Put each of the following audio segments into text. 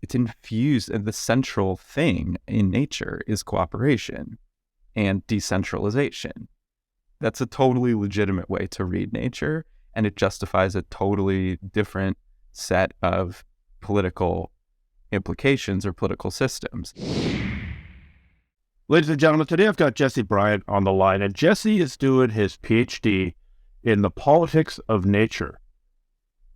it's infused, and the central thing in nature is cooperation and decentralization. That's a totally legitimate way to read nature, and it justifies a totally different set of political implications or political systems. Ladies and gentlemen, today I've got Jesse Bryant on the line, and Jesse is doing his PhD in the politics of nature.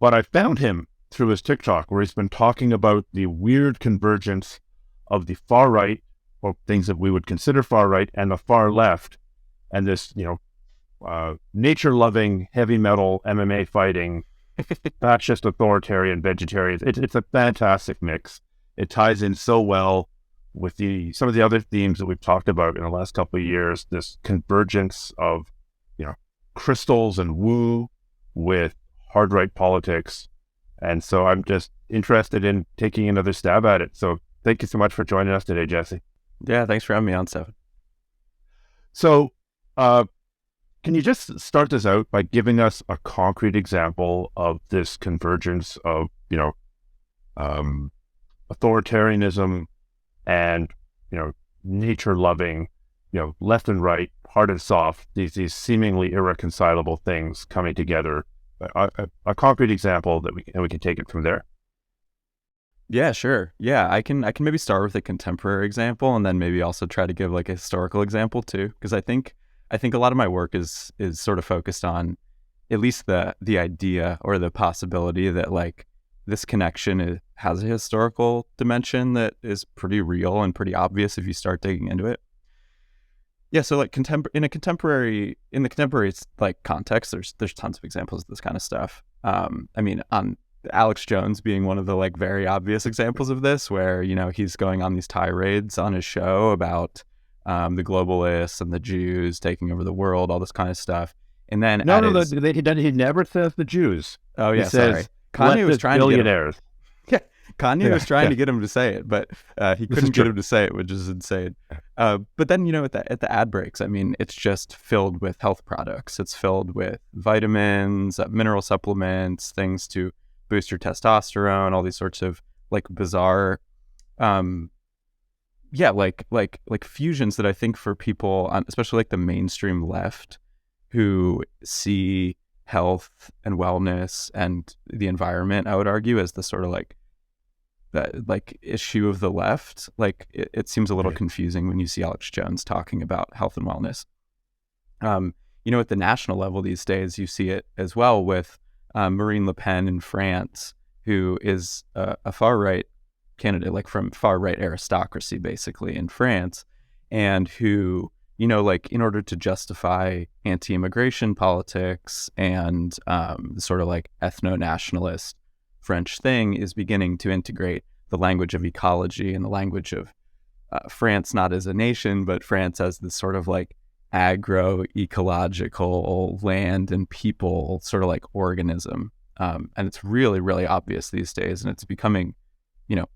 But I found him through his TikTok, where he's been talking about the weird convergence of the far right, or things that we would consider far right, and the far left, and this, nature-loving, heavy metal, MMA fighting, fascist, authoritarian, vegetarians. It's a fantastic mix. It ties in so well with some of the other themes that we've talked about in the last couple of years. This convergence of, crystals and woo with hard right politics. And so I'm just interested in taking another stab at it. So thank you so much for joining us today, Jesse. Yeah, thanks for having me on, Stephen. So can you just start this out by giving us a concrete example of this convergence of, authoritarianism and, nature loving, left and right, hard and soft, these seemingly irreconcilable things coming together? A concrete example that we can take it from there. Yeah, sure. Yeah, I can maybe start with a contemporary example, and then maybe also try to give like a historical example too, because I think a lot of my work is sort of focused on at least the idea or the possibility that like this connection has a historical dimension that is pretty real and pretty obvious if you start digging into it. Yeah, so like in the contemporary like context, there's tons of examples of this kind of stuff. On Alex Jones being one of the like very obvious examples of this, where he's going on these tirades on his show about the globalists and the Jews taking over the world, all this kind of stuff. And then he never says the Jews. Oh yeah, he says, sorry. Kanye was trying billionaires. Kanye was trying to get him to say it, but he couldn't get him to say it, which is insane. But then, at the ad breaks, it's just filled with health products. It's filled with vitamins, mineral supplements, things to boost your testosterone, all these sorts of like bizarre, like fusions that I think for people, especially like the mainstream left, who see health and wellness and the environment, I would argue, as the sort of like that like issue of the left. Like it seems a little confusing when you see Alex Jones talking about health and wellness. At the national level these days, you see it as well with Marine Le Pen in France, who is a far right candidate, like from far right aristocracy, basically in France, and who, like in order to justify anti-immigration politics and the sort of like ethno-nationalist French thing, is beginning to integrate the language of ecology and the language of France, not as a nation, but France as this sort of like agro-ecological land and people sort of like organism. And it's really, really obvious these days, and it's becoming,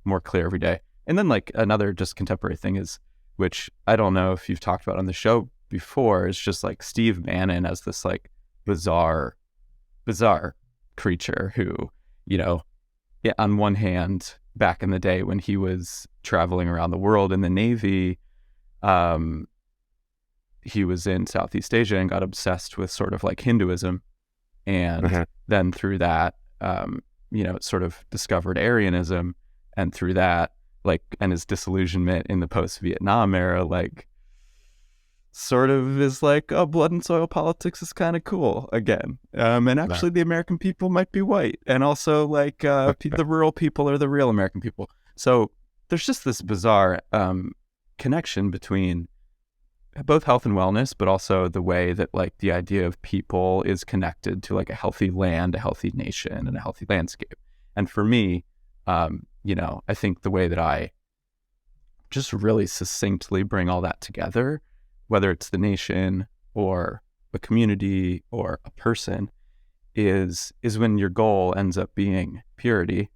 more clear every day. And then like another just contemporary thing is, which I don't know if you've talked about on the show before, is just like Steve Bannon as this like bizarre creature who, on one hand, back in the day when he was traveling around the world in the Navy, he was in Southeast Asia and got obsessed with sort of like Hinduism. And then through that, sort of discovered Aryanism. And through that, like, and his disillusionment in the post-Vietnam era, like, sort of is like, oh, blood and soil politics is kind of cool again. And actually the American people might be white. And also like the rural people are the real American people. So there's just this bizarre connection between both health and wellness, but also the way that like the idea of people is connected to like a healthy land, a healthy nation, and a healthy landscape. And for me, I think the way that I just really succinctly bring all that together, whether it's the nation or a community or a person, is when your goal ends up being purity,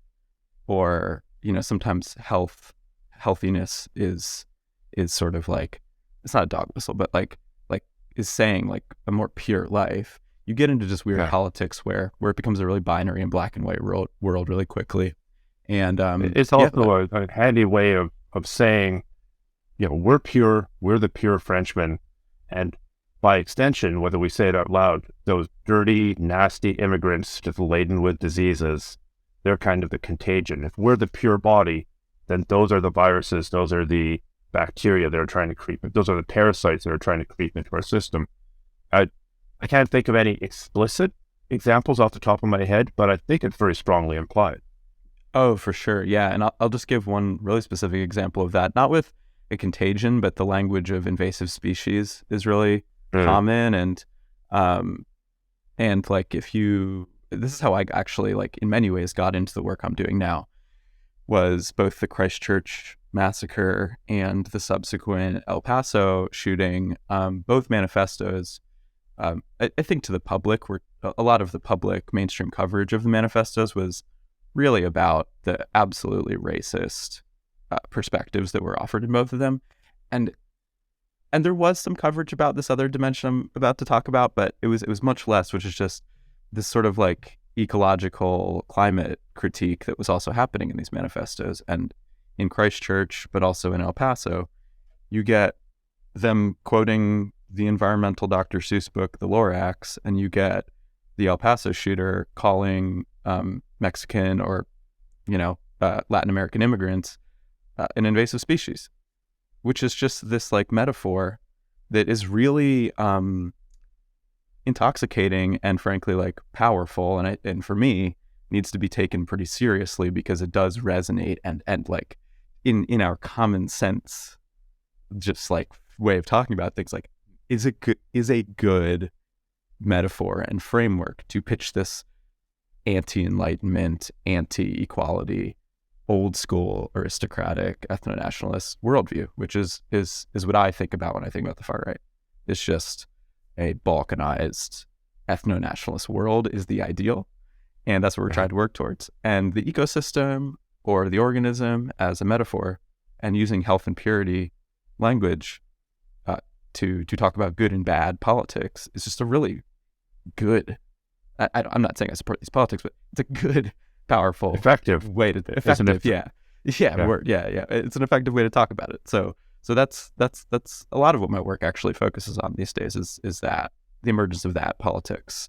or sometimes healthiness is sort of like, it's not a dog whistle, but like is saying like a more pure life. You get into just weird politics where it becomes a really binary and black and white world really quickly, And it's also a handy way of saying, we're pure, we're the pure Frenchmen, and by extension, whether we say it out loud, those dirty, nasty immigrants just laden with diseases, they're kind of the contagion. If we're the pure body, then those are the viruses, those are the bacteria that are trying to creep, those are the parasites that are trying to creep into our system. I can't think of any explicit examples off the top of my head, but I think it's very strongly implied. Oh, for sure. Yeah. And I'll just give one really specific example of that, not with a contagion, but the language of invasive species is really common. And like, this is how I actually, like, in many ways got into the work I'm doing now, was both the Christchurch massacre and the subsequent El Paso shooting, both manifestos. I think to the public, a lot of the public mainstream coverage of the manifestos was really about the absolutely racist perspectives that were offered in both of them. And there was some coverage about this other dimension I'm about to talk about, but it was much less, which is just this sort of like ecological climate critique that was also happening in these manifestos. And in Christchurch, but also in El Paso, you get them quoting the environmental Dr. Seuss book, The Lorax, and you get the El Paso shooter calling Mexican or, Latin American immigrants an invasive species, which is just this like metaphor that is really intoxicating and frankly like powerful, and for me needs to be taken pretty seriously because it does resonate and like in our common sense, just like way of talking about things, like is a good metaphor and framework to pitch this anti-enlightenment, anti-equality, old school aristocratic ethno-nationalist worldview, which is what I think about when I think about the far right. It's just a balkanized ethno-nationalist world is the ideal, and that's what we're trying to work towards. And the ecosystem or the organism as a metaphor, and using health and purity language to talk about good and bad politics is just a really good. I'm not saying I support these politics, but it's a good, powerful, effective way to effective. Yeah. It's an effective way to talk about it. So that's a lot of what my work actually focuses on these days is that the emergence of that politics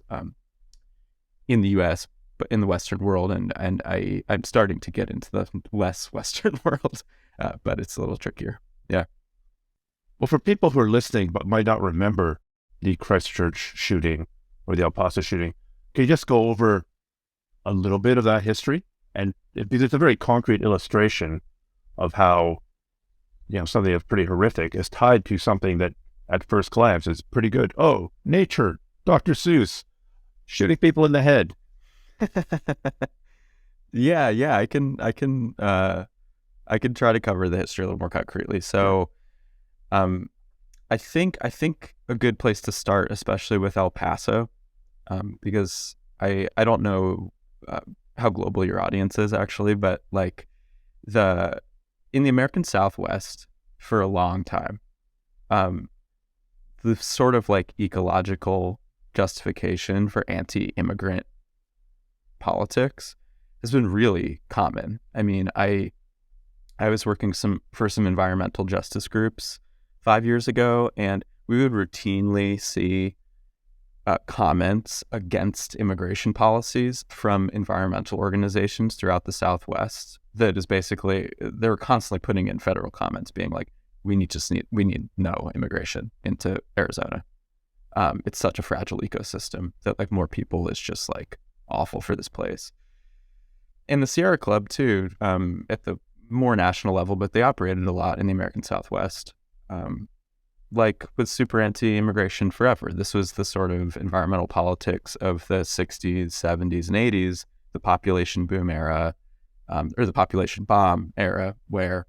in the U.S. but in the Western world, and I'm starting to get into the less Western world, but it's a little trickier. Yeah. Well, for people who are listening but might not remember the Christchurch shooting or the El Paso shooting, can you just go over a little bit of that history? And because it's a very concrete illustration of how, something that's pretty horrific is tied to something that at first glance is pretty good. Oh, nature, Dr. Seuss, shooting people in the head. Yeah, I can try to cover the history a little more concretely. So, I think a good place to start, especially with El Paso, because I don't know how global your audience is actually, but like in the American Southwest for a long time, the sort of like ecological justification for anti-immigrant politics has been really common. I mean, I was working for some environmental justice groups 5 years ago, and we would routinely see comments against immigration policies from environmental organizations throughout the Southwest. That is basically, they were constantly putting in federal comments being like, we need no immigration into Arizona. It's such a fragile ecosystem that like more people is just like awful for this place. And the Sierra Club too, at the more national level, but they operated a lot in the American Southwest. Like with super anti-immigration forever. This was the sort of environmental politics of the 60s, 70s, and 80s, the population boom era, or the population bomb era, where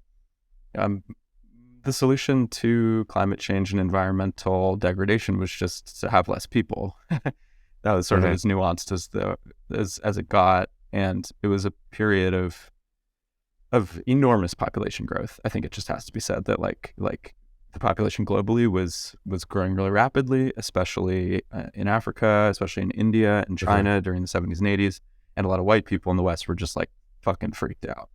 the solution to climate change and environmental degradation was just to have less people. That was sort of as nuanced as it got, and it was a period of enormous population growth. I think it just has to be said that like the population globally was growing really rapidly, especially in Africa, especially in India and China during the 70s and 80s. And a lot of white people in the West were just like fucking freaked out,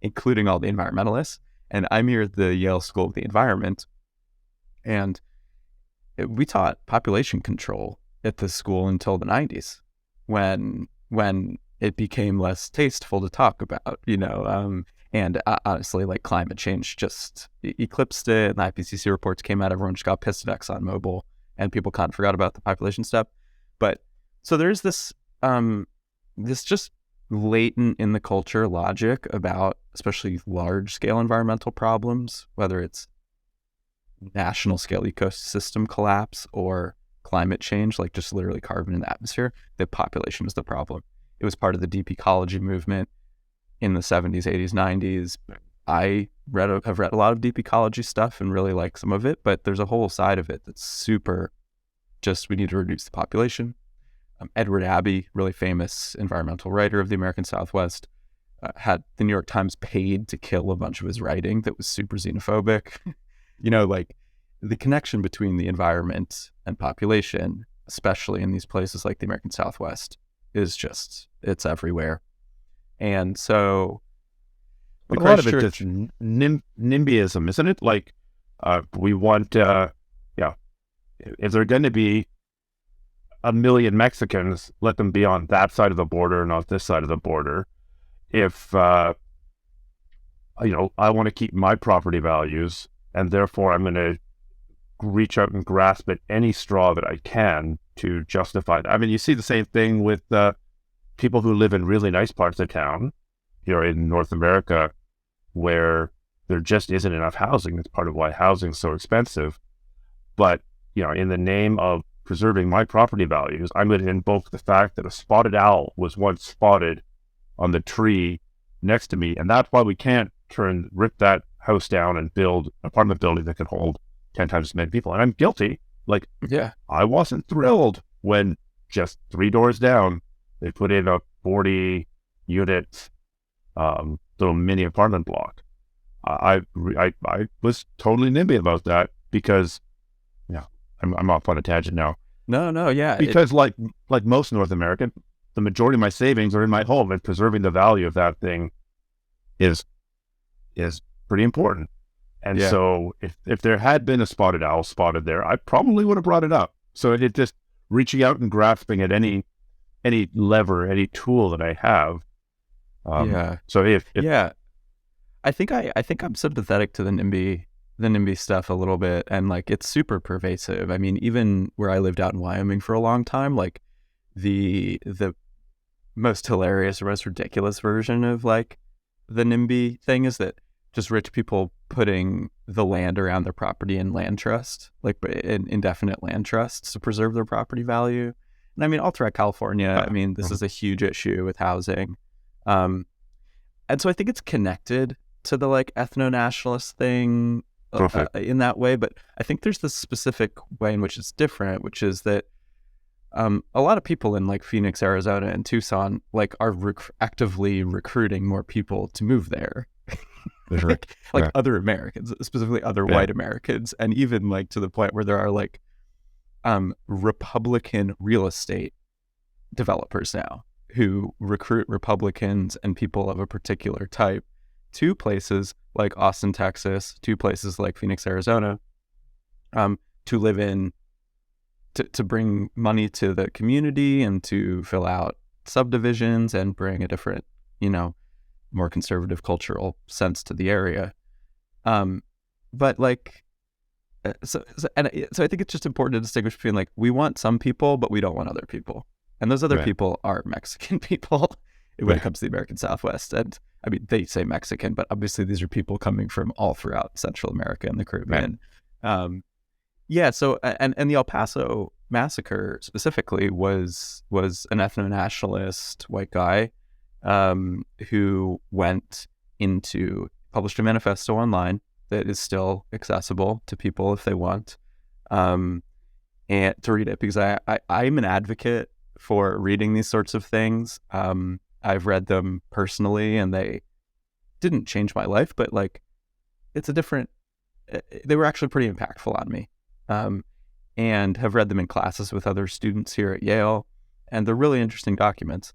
including all the environmentalists. And I'm here at the Yale School of the Environment, and we taught population control at this school until the 90s, when it became less tasteful to talk about, and honestly, like, climate change just eclipsed it, and the IPCC reports came out, everyone just got pissed at ExxonMobil, and people kind of forgot about the population stuff. But so there's this just latent in the culture logic about especially large scale environmental problems, whether it's national scale ecosystem collapse or climate change, like just literally carbon in the atmosphere, that population is the problem. It was part of the deep ecology movement in the 70s, 80s, 90s. I have read a lot of deep ecology stuff and really like some of it, but there's a whole side of it that's super just, we need to reduce the population. Edward Abbey, really famous environmental writer of the American Southwest, had the New York Times paid to kill a bunch of his writing that was super xenophobic. Like the connection between the environment and population, especially in these places like the American Southwest, is just, it's everywhere. And so a lot of it is NIMBYism, isn't it? Like, we want, if there are going to be 1 million Mexicans, let them be on that side of the border, not this side of the border. If, I want to keep my property values, and therefore I'm going to reach out and grasp at any straw that I can to justify that. I mean, you see the same thing with people who live in really nice parts of town, in North America, where there just isn't enough housing. That's part of why housing is so expensive. But, in the name of preserving my property values, I'm going to invoke the fact that a spotted owl was once spotted on the tree next to me, and that's why we can't rip that house down and build an apartment building that can hold 10 times as many people. And I'm guilty. Like, I wasn't thrilled when just 3 doors down, they put in a 40-unit little mini apartment block. I was totally NIMBY about that because, I'm off on a tangent now. No, yeah. Because like most North American, the majority of my savings are in my home, and preserving the value of that thing is pretty important. And so if there had been a spotted owl spotted there, I probably would have brought it up. So it just reaching out and grasping at any lever, any tool that I have. So if I think I'm sympathetic to the NIMBY stuff a little bit, and like it's super pervasive. I mean, even where I lived out in Wyoming for a long time, like the most hilarious or most ridiculous version of like the NIMBY thing is that just rich people putting the land around their property in land trust, like in indefinite land trusts to preserve their property value. And I mean, all throughout California, I mean, this is a huge issue with housing. And so I think it's connected to the like ethno-nationalist thing in that way. But I think there's this specific way in which it's different, which is that a lot of people in like Phoenix, Arizona and Tucson, like are actively recruiting more people to move there. Other Americans, specifically other white Americans, and even like to the point where there are like Republican real estate developers now who recruit Republicans and people of a particular type to places like Austin, Texas, to places like Phoenix, Arizona, to live in, to bring money to the community and to fill out subdivisions and bring a different, more conservative cultural sense to the area. But like, so I think it's just important to distinguish between like, we want some people, but we don't want other people. And those other people are Mexican people when it comes to the American Southwest. And I mean, they say Mexican, but obviously these are people coming from all throughout Central America and the Caribbean. So, and the El Paso massacre specifically was an ethno-nationalist white guy who published a manifesto online that is still accessible to people if they want, and to read it, because I'm an advocate for reading these sorts of things. I've read them personally and they didn't change my life, but like they were actually pretty impactful on me, and have read them in classes with other students here at Yale, and they're really interesting documents.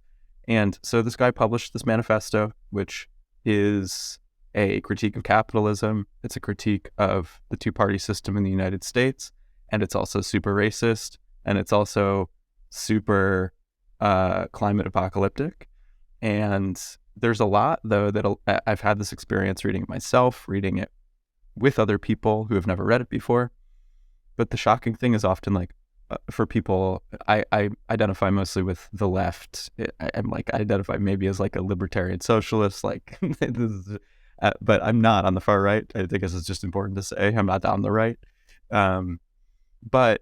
And so this guy published this manifesto, which is a critique of capitalism. It's a critique of the two-party system in the United States, and it's also super racist, and it's also super climate apocalyptic. And there's a lot, though, that I've had this experience reading it myself, reading it with other people who have never read it before. But the shocking thing is often like, for people, I identify mostly with the left. I'm like, I identify maybe as like a libertarian socialist, like, this is, but I'm not on the far right. I guess it's just important to say I'm not on the right. But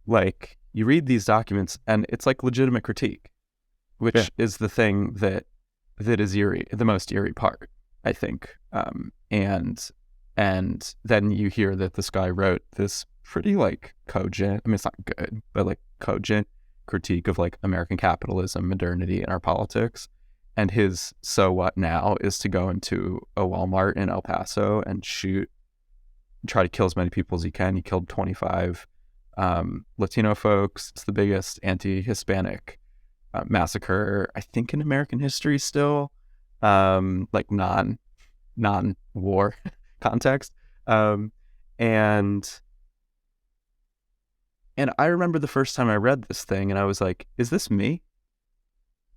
like, you read these documents and it's like legitimate critique, which is the thing that is eerie, the most eerie part, I think. And then you hear that this guy wrote this pretty like cogent, I mean, it's not good, but like cogent critique of like American capitalism, modernity, and our politics. And his so what now is to go into a Walmart in El Paso and try to kill as many people as he can. He killed 25 Latino folks. It's the biggest anti-Hispanic massacre, I think, in American history still, like non-war context. And I remember the first time I read this thing and I was like, is this me?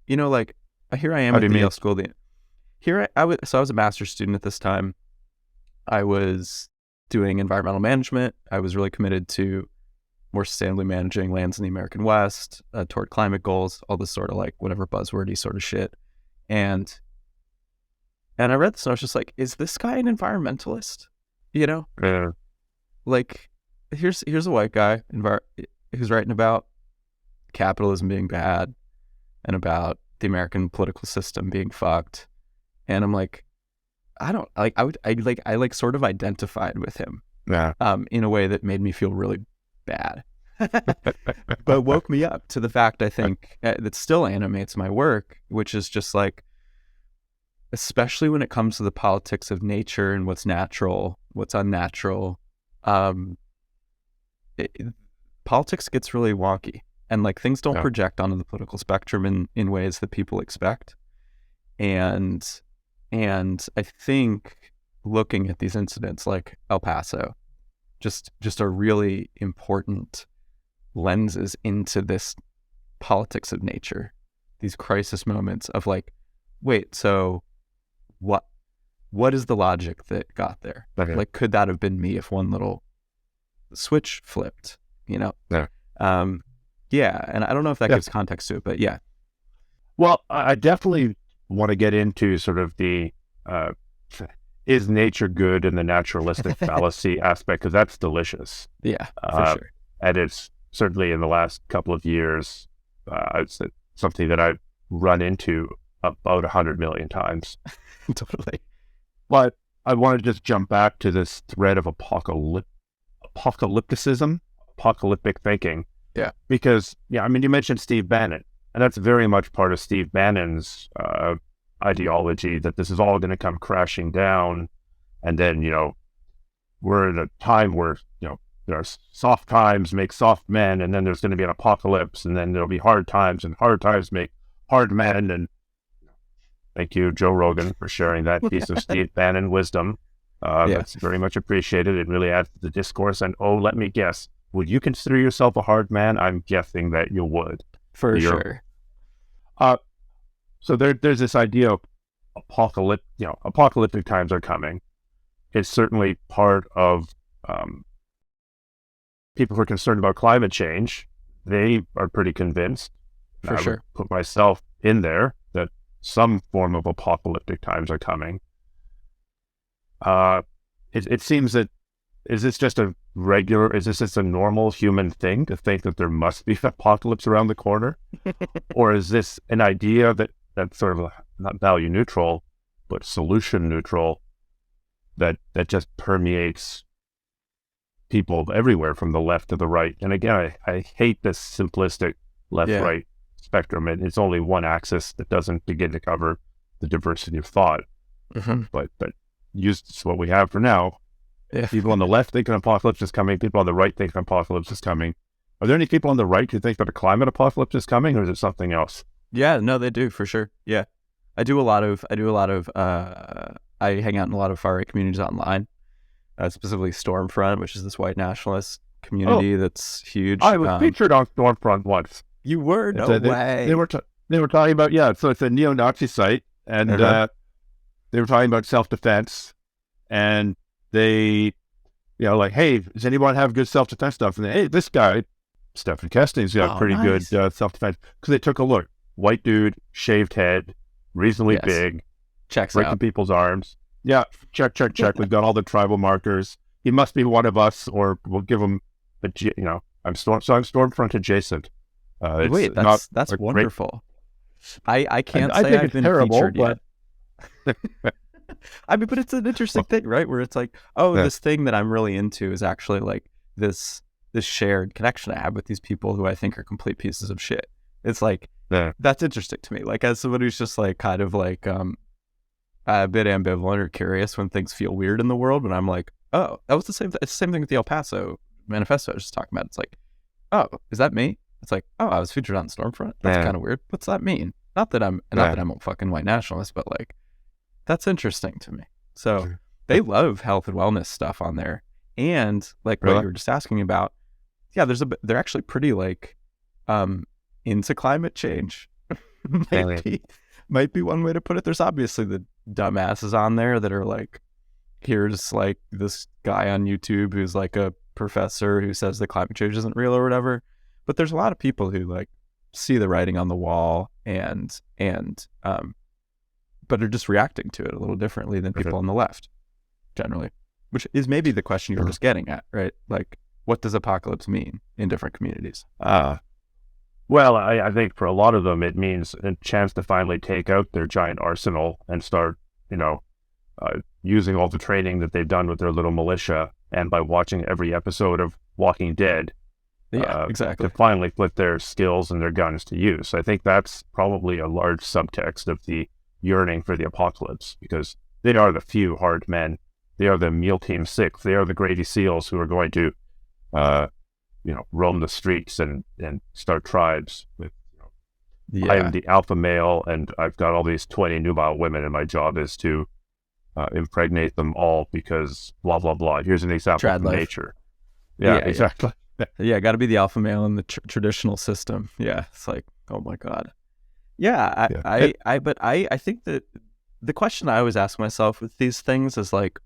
You know, like, here I am at the Yale School. I was a master's student at this time. I was doing environmental management. I was really committed to more sustainably managing lands in the American West, toward climate goals, all this sort of like whatever buzzwordy sort of shit. And I read this and I was just like, is this guy an environmentalist? You know? Yeah. Like, here's a white guy who's writing about capitalism being bad and about the American political system being fucked. And I'm like, I sort of identified with him. Yeah. In a way that made me feel really bad. But woke me up to the fact, I think, that still animates my work, which is just like, especially when it comes to the politics of nature and what's natural, what's unnatural, politics gets really wonky, and like things don't project onto the political spectrum in ways that people expect. And I think looking at these incidents like El Paso just are really important lenses into this politics of nature, these crisis moments of like, wait, so what is the logic that got there? Okay. Like, could that have been me if one little switch flipped, you know? Yeah. And I don't know if that gives context to it, but yeah. Well, I definitely want to get into sort of the is nature good and the naturalistic fallacy aspect, because that's delicious. Yeah, for sure. And it's certainly in the last couple of years, it's something that I've run into about 100 million times. Totally. But I want to just jump back to this thread of apocalypticism, apocalyptic thinking. Yeah. Because, I mean, you mentioned Steve Bannon, and that's very much part of Steve Bannon's ideology, that this is all going to come crashing down. And then, we're in a time where, there are soft times make soft men, and then there's going to be an apocalypse, and then there'll be hard times, and hard times make hard men. And thank you, Joe Rogan, for sharing that piece of Steve Bannon wisdom. That's very much appreciated. It really adds to the discourse. And let me guess, would you consider yourself a hard man? I'm guessing that you would. For sure. So there's this idea of apocalyptic times are coming. It's certainly part of people who are concerned about climate change. They are pretty convinced. For sure. I would put myself in there that some form of apocalyptic times are coming. It seems that, is this just a normal human thing to think that there must be an apocalypse around the corner? Or is this an idea that's sort of not value neutral, but solution neutral, that just permeates people everywhere from the left to the right? And again, I hate this simplistic left-right spectrum. It's only one axis that doesn't begin to cover the diversity of thought. Mm-hmm. But use what we have for now. Yeah. People on the left think an apocalypse is coming. People on the right think an apocalypse is coming. Are there any people on the right who think that a climate apocalypse is coming, or is it something else? Yeah, no, they do for sure. Yeah. I do a lot of I hang out in a lot of far right communities online, specifically Stormfront, which is this white nationalist Oh, community that's huge. I was featured on Stormfront once. You were? It's No a, way. they were talking about, yeah, so it's a neo-Nazi site, and they were talking about self-defense, and they, like, hey, does anyone have good self-defense stuff? And hey, this guy, Stephen Kesting's got pretty good self-defense, because they took a look. White dude, shaved head, reasonably big, breaking people's arms. Yeah, check. We've got all the tribal markers. He must be one of us, or we'll give him I'm Stormfront adjacent. Wait, that's wonderful. I can't say I've been featured yet. I mean, but it's an interesting thing, right? Where it's like, this thing that I'm really into is actually like this shared connection I have with these people who I think are complete pieces of shit. It's like, that's interesting to me. Like, as someone who's just like kind of like a bit ambivalent or curious when things feel weird in the world, but I'm like, oh, that was it's the same thing with the El Paso manifesto I was just talking about. It's like, oh, is that me? It's like, oh, I was featured on Stormfront. That's kind of weird. What's that mean? Not that I'm a fucking white nationalist, but like, that's interesting to me. So they love health and wellness stuff on there, and like what you were just asking about. Yeah, they're actually pretty like into climate change. might be one way to put it. There's obviously the dumbasses on there that are like, here's like this guy on YouTube who's like a professor who says that climate change isn't real or whatever. But there's a lot of people who like see the writing on the wall and but are just reacting to it a little differently than people on the left generally, which is maybe the question you were just getting at, right? Like, what does apocalypse mean in different communities? Well, I think for a lot of them, it means a chance to finally take out their giant arsenal and start, using all the training that they've done with their little militia, and by watching every episode of Walking Dead, exactly, to finally put their skills and their guns to use. I think that's probably a large subtext of the yearning for the apocalypse, because they are the few hard men. They are the Meal Team 6. They are the Grady SEALs who are going to, roam the streets and start tribes with, I am the alpha male, and I've got all these 20 nubile women, and my job is to impregnate them all because blah, blah, blah. Here's an example from nature. Yeah, exactly. Yeah, got to be the alpha male in the traditional system. Yeah, it's like, oh my God. Yeah, I think that the question I always ask myself with these things is like,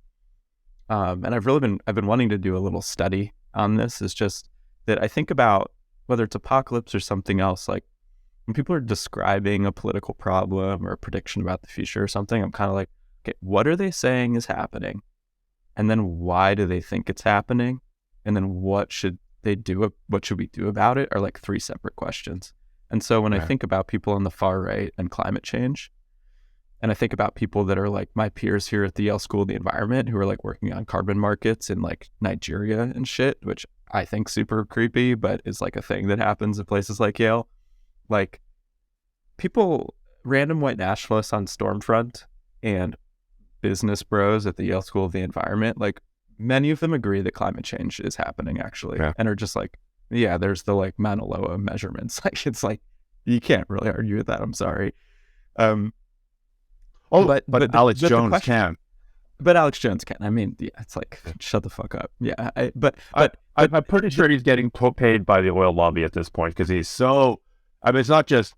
and I've been wanting to do a little study on this, is just that I think about whether it's apocalypse or something else, like when people are describing a political problem or a prediction about the future or something, I'm kind of like, okay, what are they saying is happening? And then why do they think it's happening? And then what should they do? What should we do about it? Are like three separate questions. And so when I think about people on the far right and climate change, and I think about people that are like my peers here at the Yale School of the Environment who are like working on carbon markets in like Nigeria and shit, which I think super creepy, but is like a thing that happens at places like Yale. Like people, random white nationalists on Stormfront and business bros at the Yale School of the Environment, like many of them agree that climate change is happening actually, and are just like, yeah, there's the like Mauna Loa measurements. Like, it's like, you can't really argue with that. I'm sorry. But Alex Jones can. But Alex Jones can. I mean, yeah, it's like, shut the fuck up. Yeah. I'm pretty sure he's getting paid by the oil lobby at this point, because he's so, I mean, it's not just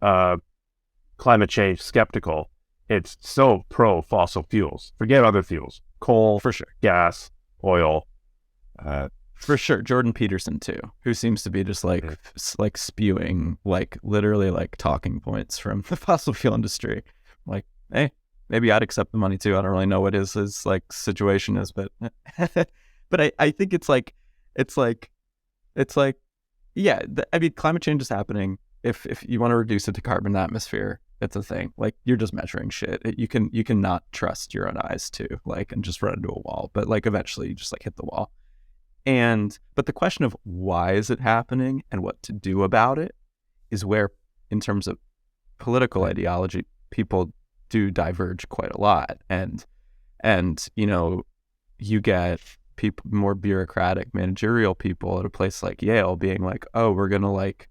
climate change skeptical. It's so pro fossil fuels. Forget other fuels. Coal, for sure. Gas, oil. For sure. Jordan Peterson too, who seems to be just like like spewing like literally like talking points from the fossil fuel industry. Like, hey, maybe I'd accept the money too. I don't really know what his like situation is, but but I think it's like yeah. I mean, climate change is happening. If you want to reduce it to carbon atmosphere, it's a thing. Like, you're just measuring shit. You can not trust your own eyes too, like, and just run into a wall. But like eventually you just like hit the wall. But the question of why is it happening and what to do about it is where, in terms of political ideology, people do diverge quite a lot. And you get people, more bureaucratic managerial people at a place like Yale being like, oh, we're going to like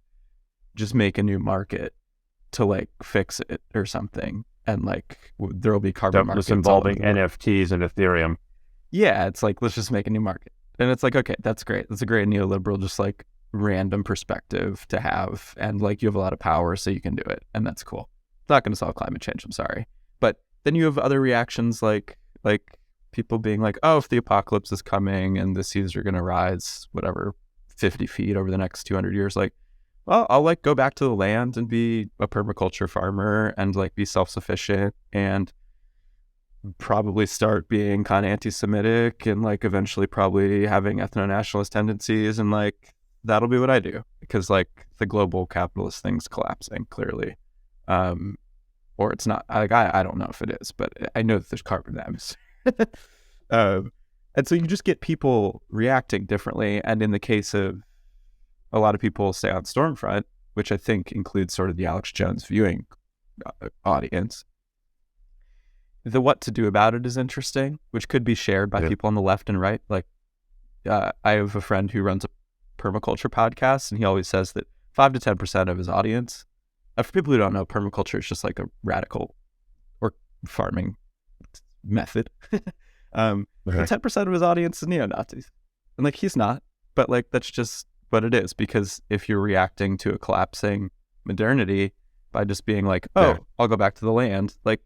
just make a new market to like fix it or something, and like there will be carbon markets involving NFTs and Ethereum. Yeah, it's like, let's just make a new market. And it's like, okay, that's great. That's a great neoliberal, just like random perspective to have. And like, you have a lot of power, so you can do it. And that's cool. It's not going to solve climate change. I'm sorry. But then you have other reactions like people being like, oh, if the apocalypse is coming and the seas are going to rise, whatever, 50 feet over the next 200 years, like, well, I'll like go back to the land and be a permaculture farmer and like be self-sufficient and probably start being kind of anti-Semitic and like eventually probably having ethno-nationalist tendencies, and like that'll be what I do, because like the global capitalist thing's collapsing clearly, or it's not. Like I don't know if it is, but I know that there's carbon in the atmosphere. And so you just get people reacting differently. And in the case of a lot of people say on Stormfront, which I think includes sort of the Alex Jones viewing audience, the what to do about it is interesting, which could be shared by people on the left and right. Like, I have a friend who runs a permaculture podcast, and he always says that 5 to 10% of his audience, for people who don't know, permaculture is just like a radical or farming method. 10% of his audience is neo-Nazis. And like, he's not, but like, that's just what it is. Because if you're reacting to a collapsing modernity by just being like, I'll go back to the land, like,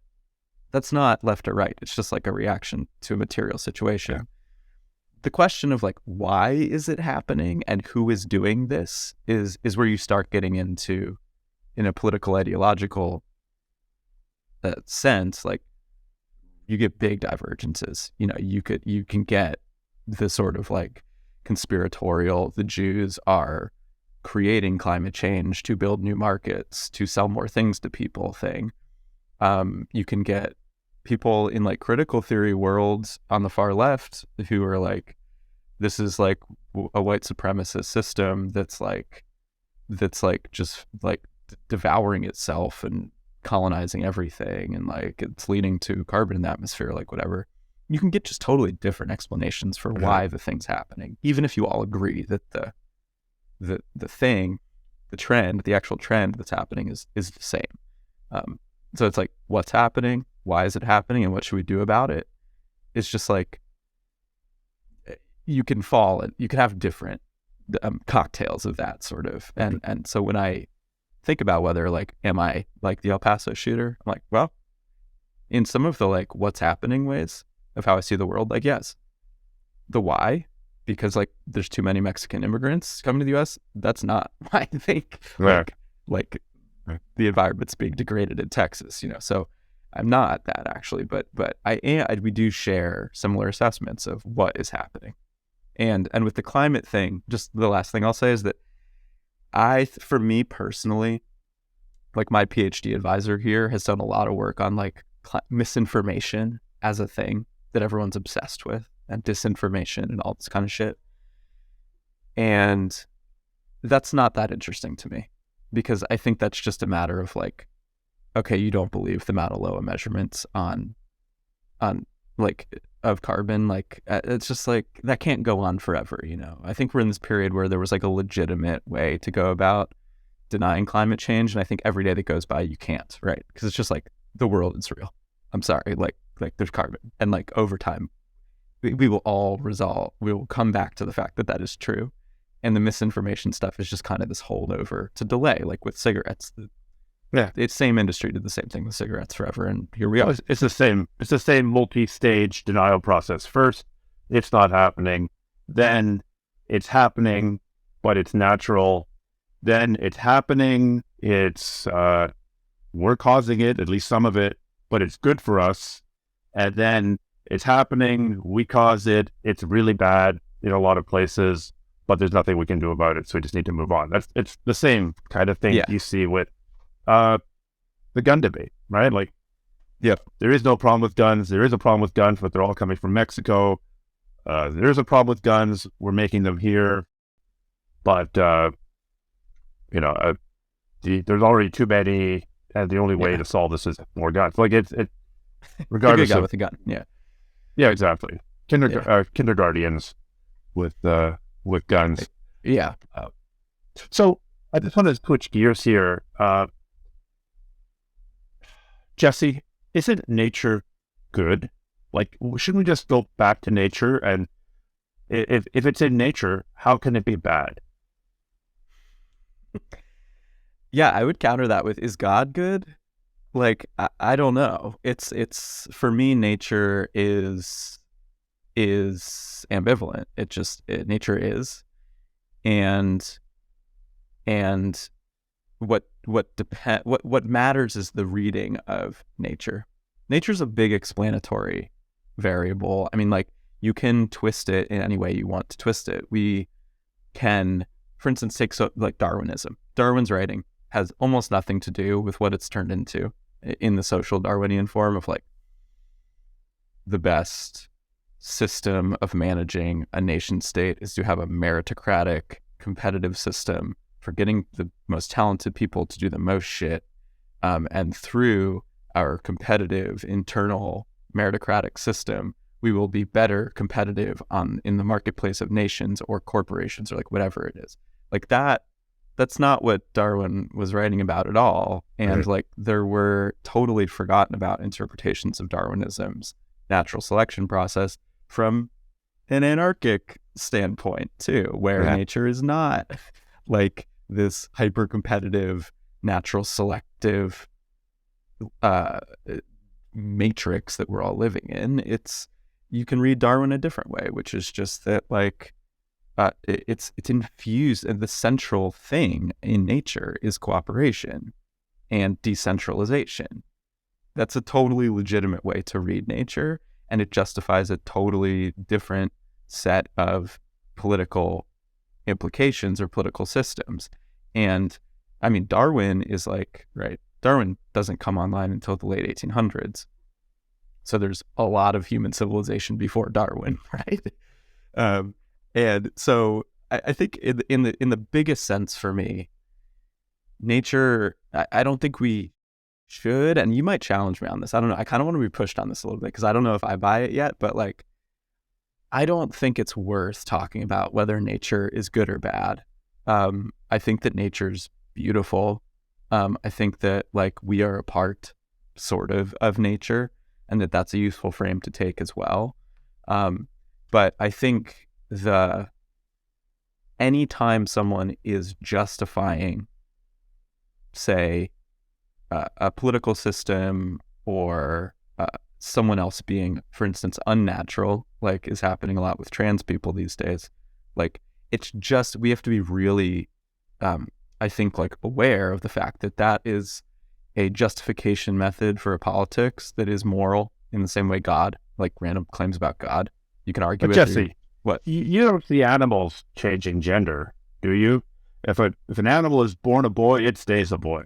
that's not left or right. It's just like a reaction to a material situation. Yeah. The question of like, why is it happening and who is doing this is where you start getting into, in a political ideological sense, like you get big divergences. You know, you can get the sort of like conspiratorial, the Jews are creating climate change to build new markets, to sell more things to people thing. You can get people in like critical theory worlds on the far left who are like, this is like a white supremacist system that's like just like devouring itself and colonizing everything, and like it's leading to carbon in the atmosphere, like whatever. You can get just totally different explanations for why the thing's happening, even if you all agree that the thing, the trend, the actual trend that's happening is the same. So it's like, what's happening? Why is it happening? And what should we do about it? It's just like, you can fall and you can have different cocktails of that sort of. And so when I think about whether like, am I like the El Paso shooter? I'm like, well, in some of the like what's happening ways of how I see the world, like, yes. The why, because like there's too many Mexican immigrants coming to the US, that's not why I think like the environment's being degraded in Texas, you know. So I'm not that actually, but we do share similar assessments of what is happening. And with the climate thing, just the last thing I'll say is that for me personally, like my PhD advisor here has done a lot of work on like misinformation as a thing that everyone's obsessed with, and disinformation and all this kind of shit. And that's not that interesting to me, because I think that's just a matter of like, okay, you don't believe the Mauna Loa measurements on like of carbon, like it's just like that can't go on forever, you know. I think we're in this period where there was like a legitimate way to go about denying climate change, and I think every day that goes by you can't, right? Because it's just like the world is real. I'm sorry, like there's carbon, and like over time we will all we will come back to the fact that is true. And the misinformation stuff is just kind of this holdover to delay, like with cigarettes. It's same industry did the same thing with cigarettes forever, and here we are. It's the same multi-stage denial process. First, it's not happening. Then it's happening, but it's natural. Then it's happening. It's we're causing it, at least some of it, but it's good for us. And then it's happening. We cause it. It's really bad in a lot of places, but there's nothing we can do about it. So we just need to move on. It's the same kind of thing you see with the gun debate, right? Like, there is no problem with guns. There is a problem with guns, but they're all coming from Mexico. There is a problem with guns. We're making them here, but there's already too many, and the only way to solve this is more guns. Like it regardless of with a gun, exactly. Kindergartens with guns, yeah. So I just want to switch gears here. Jesse, isn't nature good? Like, shouldn't we just go back to nature? And if it's in nature, how can it be bad? Yeah, I would counter that with, is God good? Like, I don't know. It's for me, nature is ambivalent. Nature is, and what matters is the reading of nature. Nature's a big explanatory variable. I mean, like, you can twist it in any way you want to twist it. We can, for instance, take like Darwinism. Darwin's writing has almost nothing to do with what it's turned into in the social Darwinian form of like the best system of managing a nation state is to have a meritocratic competitive system for getting the most talented people to do the most shit. And through our competitive internal meritocratic system, we will be better competitive in the marketplace of nations or corporations or like whatever it is. Like that's not what Darwin was writing about at all. And like there were totally forgotten about interpretations of Darwinism's natural selection process from an anarchic standpoint too, where nature is not like this hyper competitive, natural selective matrix that we're all living in. You can read Darwin a different way, which is just that like it's infused, and the central thing in nature is cooperation and decentralization. That's a totally legitimate way to read nature, and it justifies a totally different set of political implications or political systems. And I mean, Darwin is like, right, Darwin doesn't come online until the late 1800s. So there's a lot of human civilization before Darwin, right? And so I think in the biggest sense for me, nature, I don't think we should, and you might challenge me on this. I don't know. I kind of want to be pushed on this a little bit because I don't know if I buy it yet, but like, I don't think it's worth talking about whether nature is good or bad. I think that nature's beautiful. I think that like we are a part sort of nature, and that's a useful frame to take as well. But I think anytime someone is justifying, say, a political system or someone else being, for instance, unnatural, like is happening a lot with trans people these days, like it's just, we have to be really, I think, like aware of the fact that is a justification method for a politics that is moral in the same way God, like random claims about God, you can argue with. Jesse, what? You don't see animals changing gender, do you? If an animal is born a boy, it stays a boy.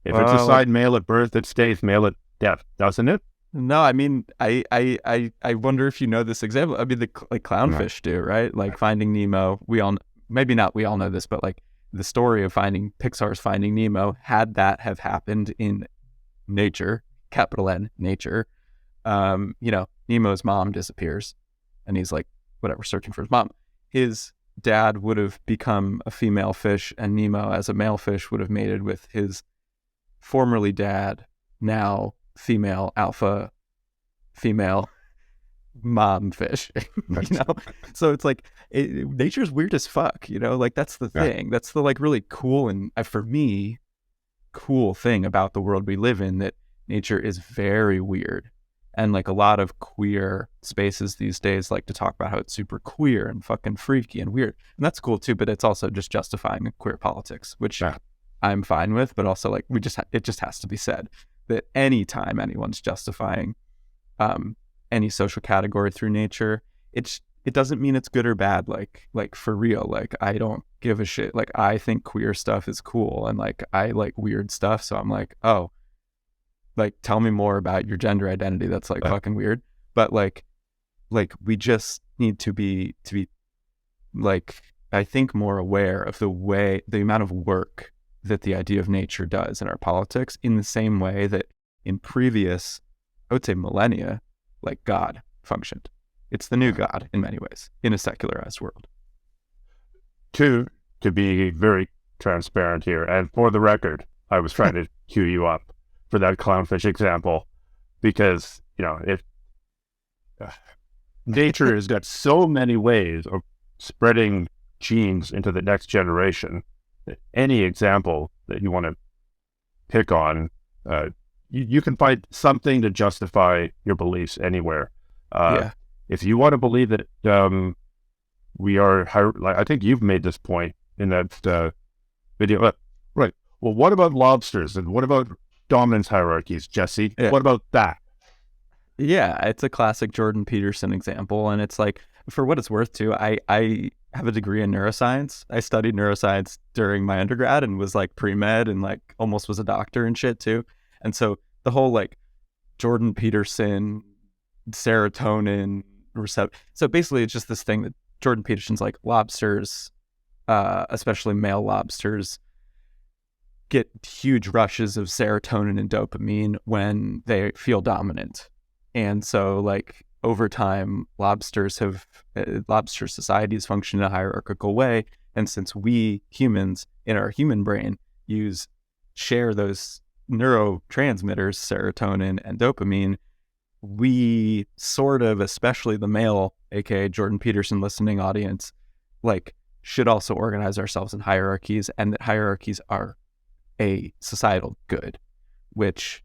If it's assigned male at birth, it stays male at death, doesn't it? No, I mean, I wonder if you know this example. I mean, like clownfish do, right? Like Finding Nemo. We all know this, but like the story of Pixar's Finding Nemo, had that have happened in nature, capital N, nature, Nemo's mom disappears, and he's like, whatever, searching for his mom. His dad would have become a female fish, and Nemo, as a male fish, would have mated with his formerly dad, now female alpha female mom fish. So it's like nature's weird as fuck, like that's the thing. That's the like really cool and for me cool thing about the world we live in, that nature is very weird. And like a lot of queer spaces these days like to talk about how it's super queer and fucking freaky and weird, and that's cool too, but it's also just justifying queer politics, which I'm fine with, but also like it just has to be said that anytime anyone's justifying any social category through nature, it doesn't mean it's good or bad. Like for real, like I don't give a shit. Like I think queer stuff is cool, and like I like weird stuff, so I'm like, oh, like tell me more about your gender identity. That's like fucking weird. But like we just need to be like, I think, more aware of the amount of work that the idea of nature does in our politics, in the same way that in previous, I would say, millennia, like God functioned. It's the new God in many ways in a secularized world. To be very transparent here, and for the record, I was trying to cue you up. for that clownfish example, because, if nature has got so many ways of spreading genes into the next generation, that any example that you want to pick on, you can find something to justify your beliefs anywhere. If you want to believe that we are, I think you've made this point in that video, right? Well, what about lobsters, and what about dominance hierarchies, Jesse? Yeah. What about that? Yeah, it's a classic Jordan Peterson example, and it's like, for what it's worth too, I have a degree in neuroscience. I studied neuroscience during my undergrad and was like pre-med and like almost was a doctor and shit too. And so the whole like Jordan Peterson serotonin receptor. So basically it's just this thing that Jordan Peterson's like, lobsters, especially male lobsters, get huge rushes of serotonin and dopamine when they feel dominant. And so like over time, lobster societies function in a hierarchical way. And since we humans in our human brain share those neurotransmitters, serotonin and dopamine, we sort of, especially the male, aka Jordan Peterson listening audience, like should also organize ourselves in hierarchies, and that hierarchies are a societal good, which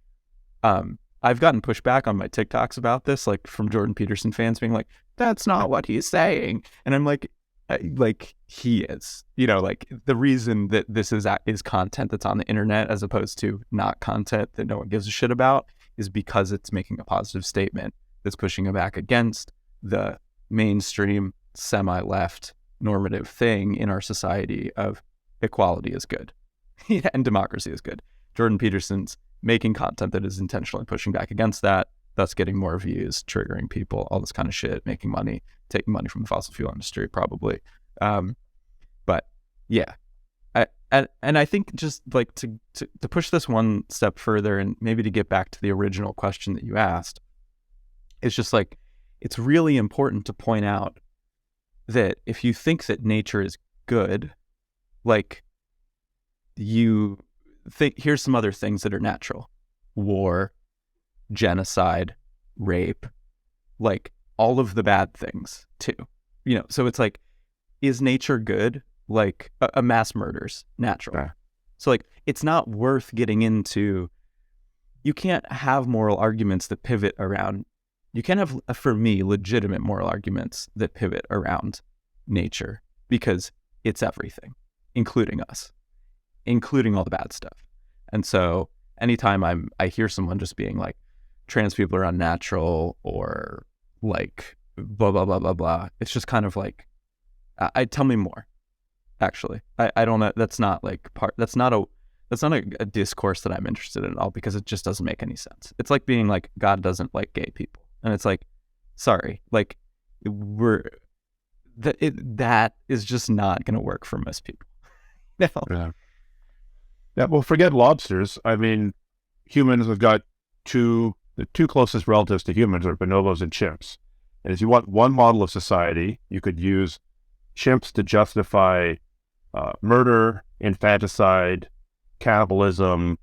I've gotten pushback on my TikToks about this, like from Jordan Peterson fans being like, that's not what he's saying. And I'm like he is, like the reason that this is content that's on the internet as opposed to not content that no one gives a shit about is because it's making a positive statement that's pushing back against the mainstream semi-left normative thing in our society of equality is good and democracy is good. Jordan Peterson's making content that is intentionally pushing back against that, thus getting more views, triggering people, all this kind of shit, making money, taking money from the fossil fuel industry, probably. But yeah, I think just like to push this one step further and maybe to get back to the original question that you asked, it's just like, it's really important to point out that if you think that nature is good, like you think, here's some other things that are natural: war, genocide, rape, like all of the bad things too. So it's like, is nature good? Like a mass murder's natural. Yeah. So like, it's not worth getting into. You can't have moral arguments that pivot around. You can't have, for me, legitimate moral arguments that pivot around nature, because it's everything, including us, including all the bad stuff. And so anytime I hear someone just being like, trans people are unnatural, or like blah blah blah blah blah, it's just kind of like, tell me more. Actually, I don't know. That's not like that's not a discourse that I'm interested in at all, because it just doesn't make any sense. It's like being like, God doesn't like gay people, and it's like, sorry, like that is just not going to work for most people. No. Yeah. Well, forget lobsters. I mean, humans have got the two closest relatives to humans are bonobos and chimps. And if you want one model of society, you could use chimps to justify murder, infanticide, cannibalism,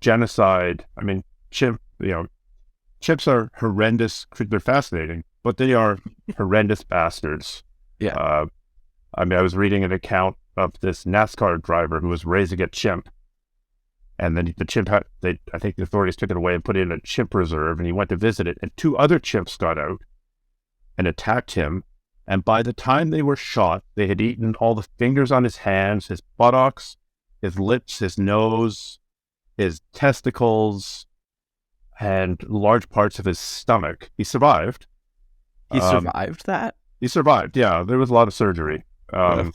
genocide. I mean, chimps are horrendous. They're fascinating, but they are horrendous bastards. Yeah. I was reading an account of this NASCAR driver who was raising a chimp, and then the chimp I think the authorities took it away and put it in a chimp reserve, and he went to visit it, and two other chimps got out and attacked him. And by the time they were shot, they had eaten all the fingers on his hands, his buttocks, his lips, his nose, his testicles, and large parts of his stomach. He survived. He survived that? He survived, yeah. There was a lot of surgery. And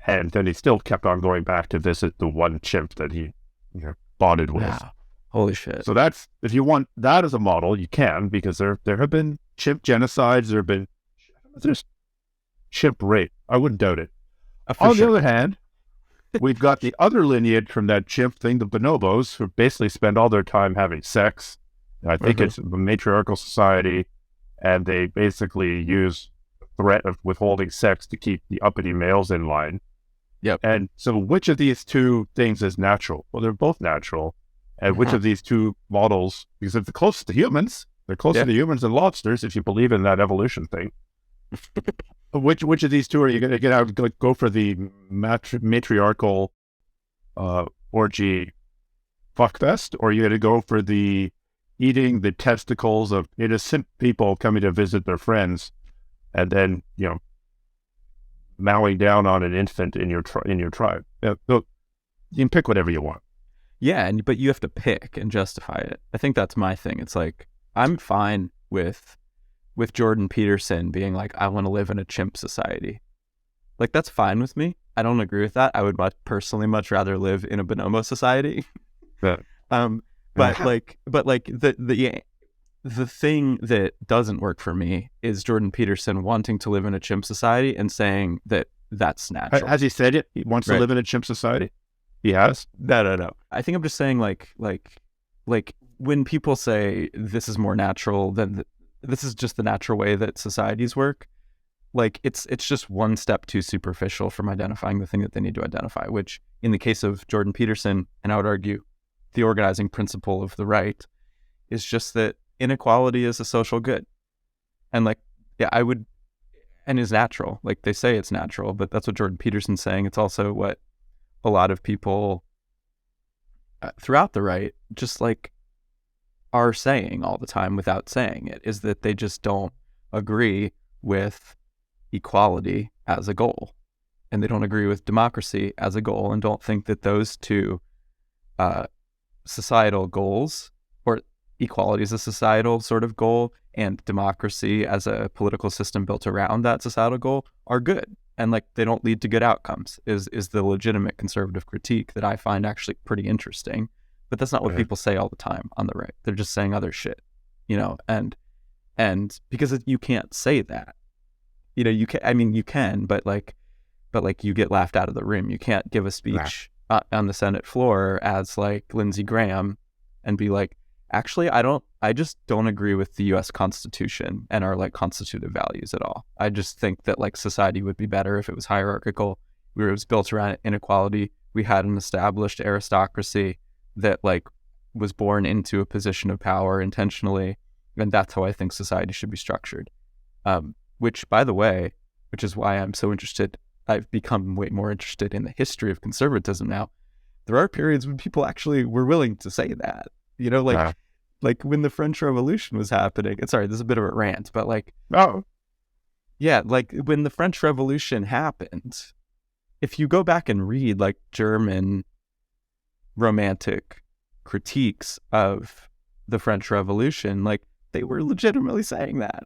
then he still kept on going back to visit the one chimp that he bonded with. Wow. Holy shit. So that's, if you want that as a model, you can, because there have been chimp genocides, there's chimp rape. I wouldn't doubt it. On the other hand, we've got the other lineage from that chimp thing, the bonobos, who basically spend all their time having sex. And I think it's a matriarchal society, and they basically use threat of withholding sex to keep the uppity males in line. Yep. And so which of these two things is natural? Well, they're both natural. And which of these two models, because they're closest to humans, they're closer to humans than lobsters, if you believe in that evolution thing. Which of these two are you going to get out? Go for the matriarchal orgy fuckfest, or are you going to go for the eating the testicles of innocent people coming to visit their friends, and then mowing down on an infant in your tribe? You can pick whatever you want. Yeah, but you have to pick and justify it. I think that's my thing. It's like, I'm fine with Jordan Peterson being like, I want to live in a chimp society. Like, that's fine with me. I don't agree with that. I would personally much rather live in a bonobo society. Yeah. But the thing that doesn't work for me is Jordan Peterson wanting to live in a chimp society and saying that that's natural. Has he said it? He wants to live in a chimp society? He has? No. I think I'm just saying like when people say this is more natural than this is just the natural way that societies work, like it's just one step too superficial from identifying the thing that they need to identify, which in the case of Jordan Peterson, and I would argue the organizing principle of the right, is just that inequality is a social good. And and is natural. Like, they say it's natural, but that's what Jordan Peterson's saying. It's also what a lot of people throughout the right just like are saying all the time without saying it, is that they just don't agree with equality as a goal, and they don't agree with democracy as a goal, and don't think that those two societal goals, or equality as a societal sort of goal and democracy as a political system built around that societal goal, are good. And like, they don't lead to good outcomes is the legitimate conservative critique that I find actually pretty interesting. But that's not what people say all the time on the right. They're just saying other shit, and because you can't say that, you can. I mean, you can, but you get laughed out of the room. You can't give a speech on the Senate floor as like Lindsey Graham and be like, actually, I just don't agree with the U.S. Constitution and our like constitutive values at all. I just think that like society would be better if it was hierarchical, where it was built around inequality. We had an established aristocracy that like was born into a position of power intentionally, and that's how I think society should be structured. Which, by the way, which is why I'm so interested. I've become way more interested in the history of conservatism now. There are periods when people actually were willing to say that, like when the French Revolution was happening. And sorry, this is a bit of a rant, but like when the French Revolution happened, if you go back and read like German romantic critiques of the French Revolution, like they were legitimately saying that,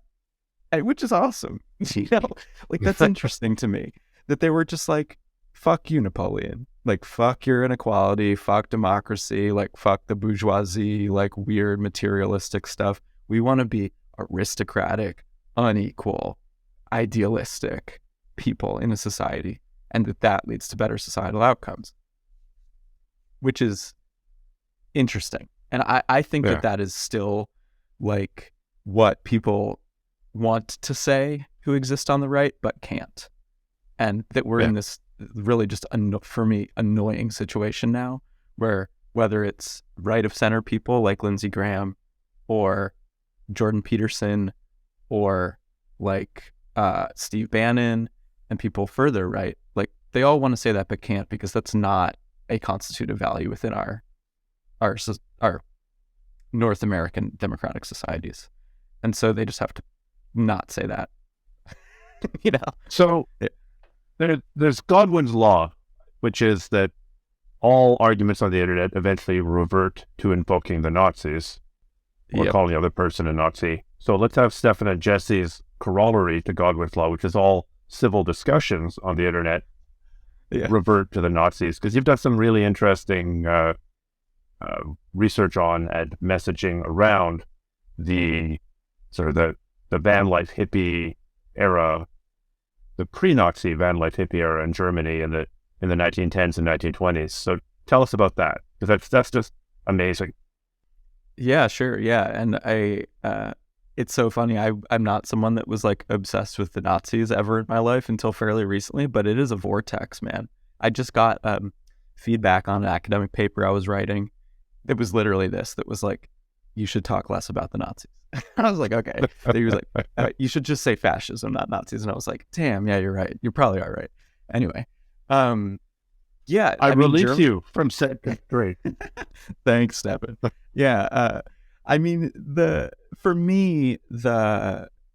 which is awesome. Like that's interesting to me, that they were just like, fuck you, Napoleon. Like, fuck your inequality, fuck democracy, like, fuck the bourgeoisie, like, weird materialistic stuff. We want to be aristocratic, unequal, idealistic people in a society, and that leads to better societal outcomes, which is interesting. And I think that is still, like, what people want to say who exist on the right, but can't. And that we're in this really just, for me, annoying situation now, where whether it's right of center people like Lindsey Graham or Jordan Peterson or like Steve Bannon and people further right, like they all want to say that but can't, because that's not a constitutive value within our North American democratic societies. And so they just have to not say that. So there's Godwin's law, which is that all arguments on the internet eventually revert to invoking the Nazis or calling the other person a Nazi. So let's have Stefan and Jesse's corollary to Godwin's law, which is all civil discussions on the internet revert to the Nazis, because you've done some really interesting research on and messaging around the sort of the van life hippie era, the pre-Nazi van life hippie era in Germany in the 1910s and 1920s. So tell us about that, because that's just amazing. Yeah, sure. Yeah. And it's so funny. I'm not someone that was like obsessed with the Nazis ever in my life until fairly recently, but it is a vortex, man. I just got feedback on an academic paper I was writing. It was literally this, that was like, you should talk less about the Nazis. I was like, okay. He was like, you should just say fascism, not Nazis. And I was like, damn, yeah, you're right. You probably are right. Anyway, yeah. I release you from second grade. Thanks, Stephen. Yeah. I mean, for me,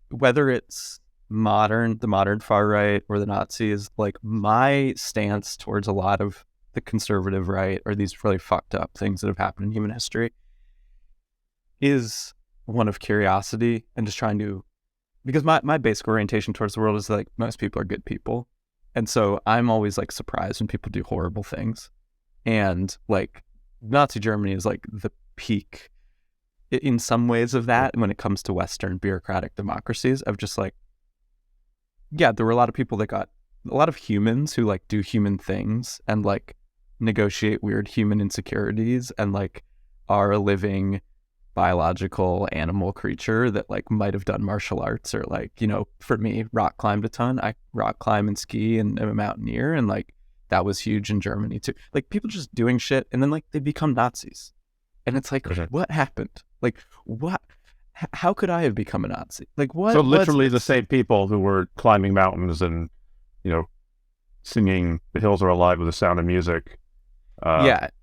whether it's the modern far right or the Nazis, like my stance towards a lot of the conservative right or these really fucked up things that have happened in human history is one of curiosity and just trying to, because my basic orientation towards the world is like most people are good people. And so I'm always like surprised when people do horrible things. And like Nazi Germany is like the peak in some ways of that when it comes to Western bureaucratic democracies of just like, yeah, there were a lot of people that got a lot of humans who like do human things and like negotiate weird human insecurities and like are a living biological animal creature that like might have done martial arts or like, you know, for me, rock climbed a ton. I rock climb and ski and am a mountaineer, and like that was huge in Germany too. Like people just doing shit and then like they become Nazis. And it's like, what happened? Like what? How could I have become a Nazi? Like what? So literally the same people who were climbing mountains and, you know, singing "The Hills Are Alive" with the sound of music,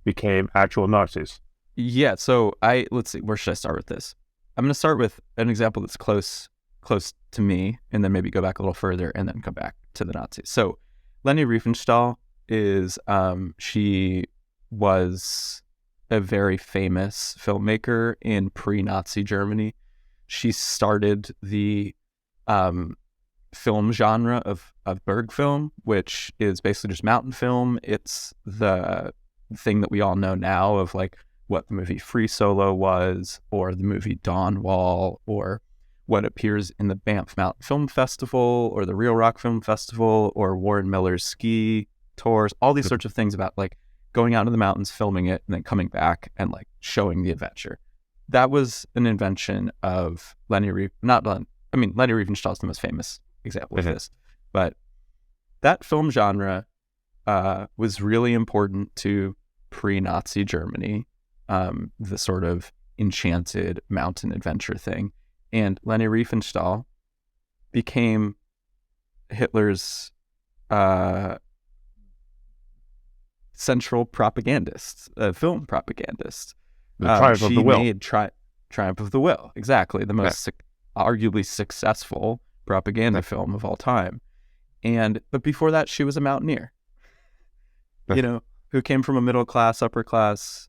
became actual Nazis. Yeah. So let's see. Where should I start with this? I'm going to start with an example that's close to me, and then maybe go back a little further, and then come back to the Nazis. So Leni Riefenstahl is she was a very famous filmmaker in pre-Nazi Germany. She started the film genre of Berg film, which is basically just mountain film. It's the thing that we all know now of like what the movie Free Solo was, or the movie Dawn Wall, or what appears in the Banff Mountain Film Festival, or the Real Rock Film Festival, or Warren Miller's ski tours, all these sorts of things about like going out into the mountains, filming it, and then coming back and like showing the adventure. That was an invention of Leni Riefenstahl is the most famous example of this, but that film genre was really important to pre-Nazi Germany, the sort of enchanted mountain adventure thing. And Leni Riefenstahl became Hitler's central propagandist, film propagandist. The Triumph of the Will. She made Triumph of the Will, exactly, the most arguably successful propaganda film of all time. But before that, she was a mountaineer, you know, who came from a middle class, upper class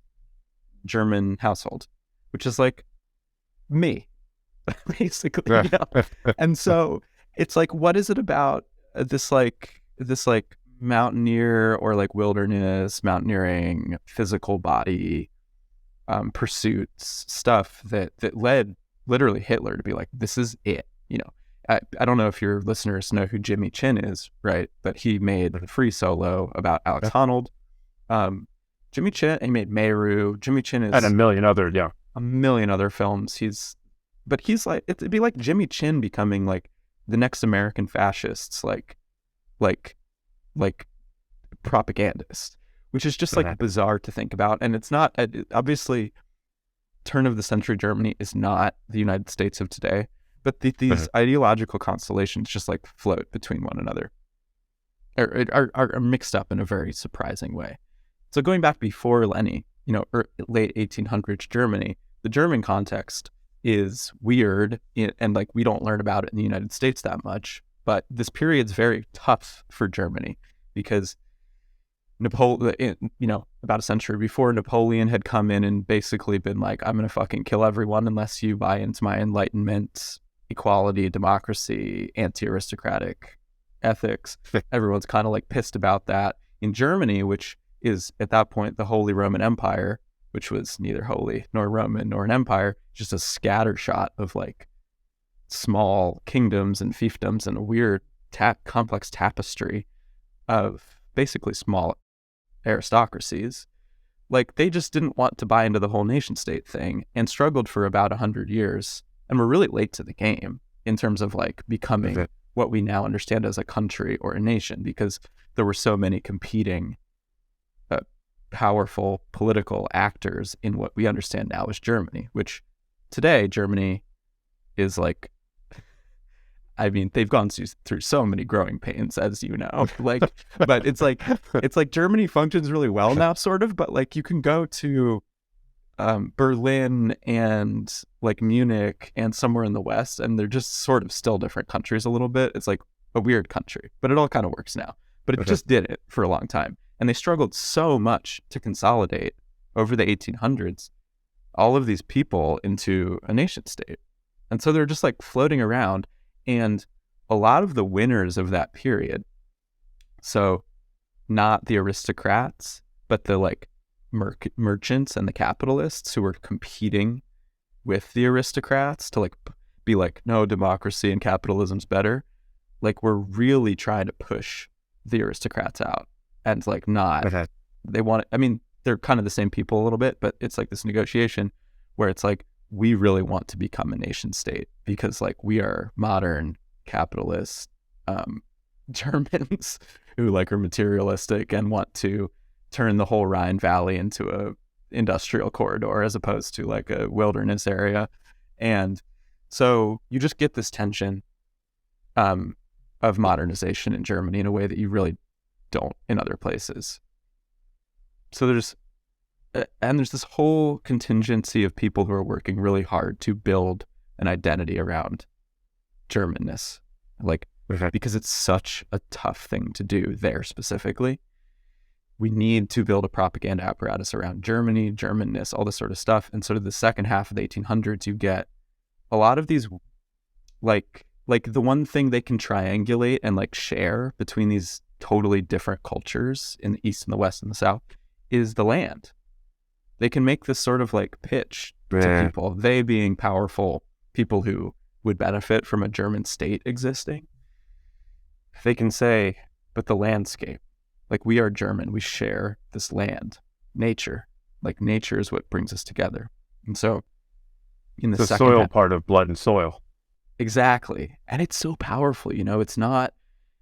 German household, which is like me, basically. You know? And so it's like, what is it about this mountaineer or like wilderness, mountaineering, physical body pursuits stuff that led literally Hitler to be like, this is it, you know. I don't know if your listeners know who Jimmy Chin is, right? But he made Free Solo about Alex Honnold. Jimmy Chin, he made Meru. Jimmy Chin is... And a million other films. He's like, it'd be like Jimmy Chin becoming like the next American fascists, like propagandist, which is just like bizarre to think about. And it's not, obviously, turn of the century Germany is not the United States of today, but these ideological constellations just like float between one another, are mixed up in a very surprising way. So going back before Leni, you know, late 1800s Germany, the German context is weird, and like we don't learn about it in the United States that much, but this period's very tough for Germany because Napoleon, you know, about a century before, Napoleon had come in and basically been like, I'm going to fucking kill everyone unless you buy into my Enlightenment, equality, democracy, anti-aristocratic ethics. Everyone's kind of like pissed about that. In Germany, which is at that point the Holy Roman Empire, which was neither holy nor Roman nor an empire, just a scattershot of like small kingdoms and fiefdoms and a weird complex tapestry of basically small aristocracies. Like they just didn't want to buy into the whole nation state thing and struggled for about 100 years and were really late to the game in terms of like becoming what we now understand as a country or a nation, because there were so many competing powerful political actors in what we understand now as Germany, which today Germany is like, I mean, they've gone through so many growing pains, as you know, like, but it's like Germany functions really well now, sort of, but like you can go to Berlin and like Munich and somewhere in the West, and they're just sort of still different countries a little bit. It's like a weird country, but it all kind of works now. But it just did it for a long time. And they struggled so much to consolidate over the 1800s, all of these people into a nation state. And so they're just like floating around. And a lot of the winners of that period, so not the aristocrats, but the like merchants and the capitalists who were competing with the aristocrats to like be like, no, democracy and capitalism's better. Like, we're really trying to push the aristocrats out. And like not, they want, I mean, they're kind of the same people a little bit, but it's like this negotiation where it's like, we really want to become a nation state because like we are modern capitalist Germans who like are materialistic and want to turn the whole Rhine Valley into a industrial corridor as opposed to like a wilderness area. And so you just get this tension of modernization in Germany in a way that you really don't in other places. So there's this whole contingency of people who are working really hard to build an identity around Germanness, like, because it's such a tough thing to do there specifically. We need to build a propaganda apparatus around Germany, Germanness, all this sort of stuff. And sort of the second half of the 1800s, you get a lot of these, like the one thing they can triangulate and like share between these totally different cultures in the East and the West and the South is the land. They can make this sort of like pitch to people, they being powerful people who would benefit from a German state existing. They can say, but the landscape, like we are German, we share this land, nature, like nature is what brings us together. And so in the second soil part of blood and soil. Exactly. And it's so powerful, you know, it's not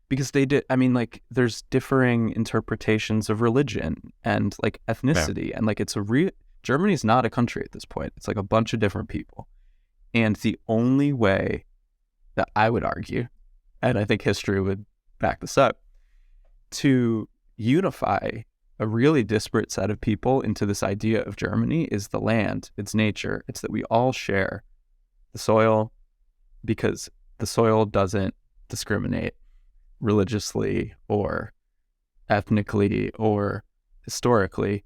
because they did, I mean, like there's differing interpretations of religion and like ethnicity and like it's a real, Germany's not a country at this point. It's like a bunch of different people. And the only way that I would argue, and I think history would back this up, to unify a really disparate set of people into this idea of Germany is the land, it's nature, it's that we all share the soil because the soil doesn't discriminate religiously or ethnically or historically.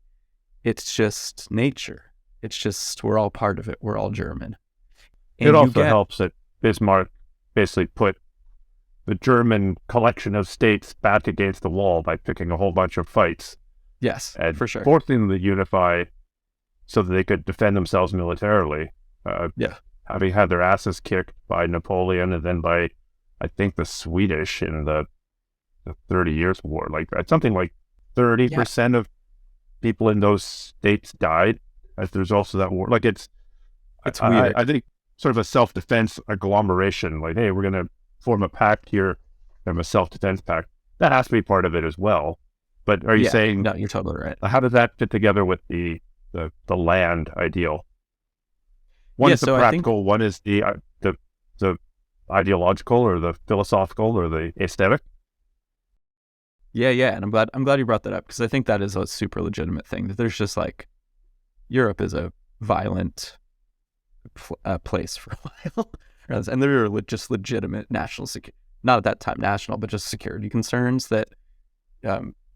It's just nature. It's just, we're all part of it. We're all German. And it also helps that Bismarck basically put the German collection of states back against the wall by picking a whole bunch of fights. Yes, and for sure. Forcing them to unify so that they could defend themselves militarily. Having had their asses kicked by Napoleon and then by, I think, the Swedish in the 30 Years' War. Like something like 30% of people in those states died as the result of that war. Like it's weird. I think sort of a self-defense agglomeration. Like, hey, we're going to form a pact here, have a self-defense pact. That has to be part of it as well. But are you saying? No, you're totally right. How does that fit together with the land ideal? One is the practical, one is the ideological or the philosophical or the aesthetic. Yeah, and I'm glad you brought that up because I think that is a super legitimate thing. That there's just like Europe is a violent place for a while, and there are just legitimate national security, not at that time national, but just security concerns that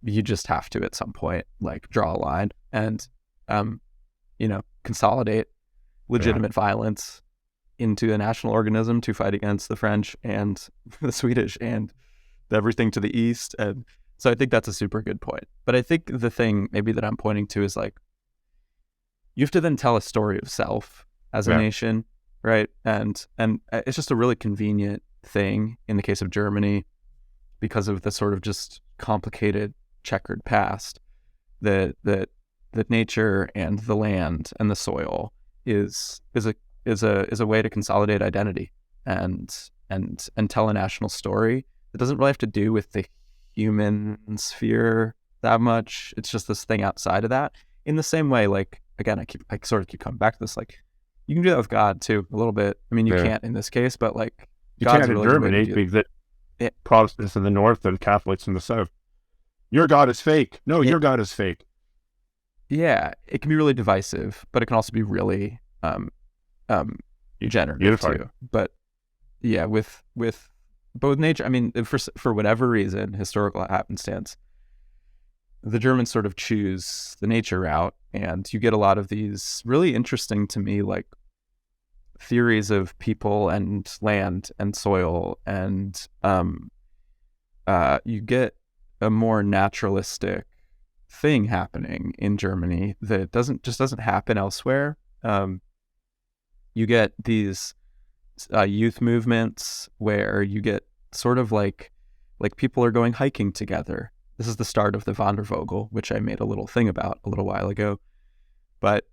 you just have to at some point like draw a line and consolidate legitimate violence into a national organism to fight against the French and the Swedish and everything to the east. And so I think that's a super good point. But I think the thing maybe that I'm pointing to is like, you have to then tell a story of self as a nation, right? And it's just a really convenient thing in the case of Germany because of the sort of just complicated checkered past that nature and the land and the soil is a way to consolidate identity. And and tell a national story. It doesn't really have to do with the human sphere that much. It's just this thing outside of that. In the same way, like, again, I sort of keep coming back to this, like, you can do that with God too, a little bit. I mean, you can't in this case, but like, you God's can't in really Germany because Protestants in the north and Catholics in the south. Your God is fake. No, your God is fake. Yeah, it can be really divisive, but it can also be really generative too. But yeah, with nature, I mean, for whatever reason, historical happenstance, the Germans sort of choose the nature route, and you get a lot of these really interesting to me, like, theories of people and land and soil, and you get a more naturalistic thing happening in Germany that doesn't happen elsewhere. You get these youth movements where you get sort of like people are going hiking together. This is the start of the Wandervogel, which I made a little thing about a little while ago, but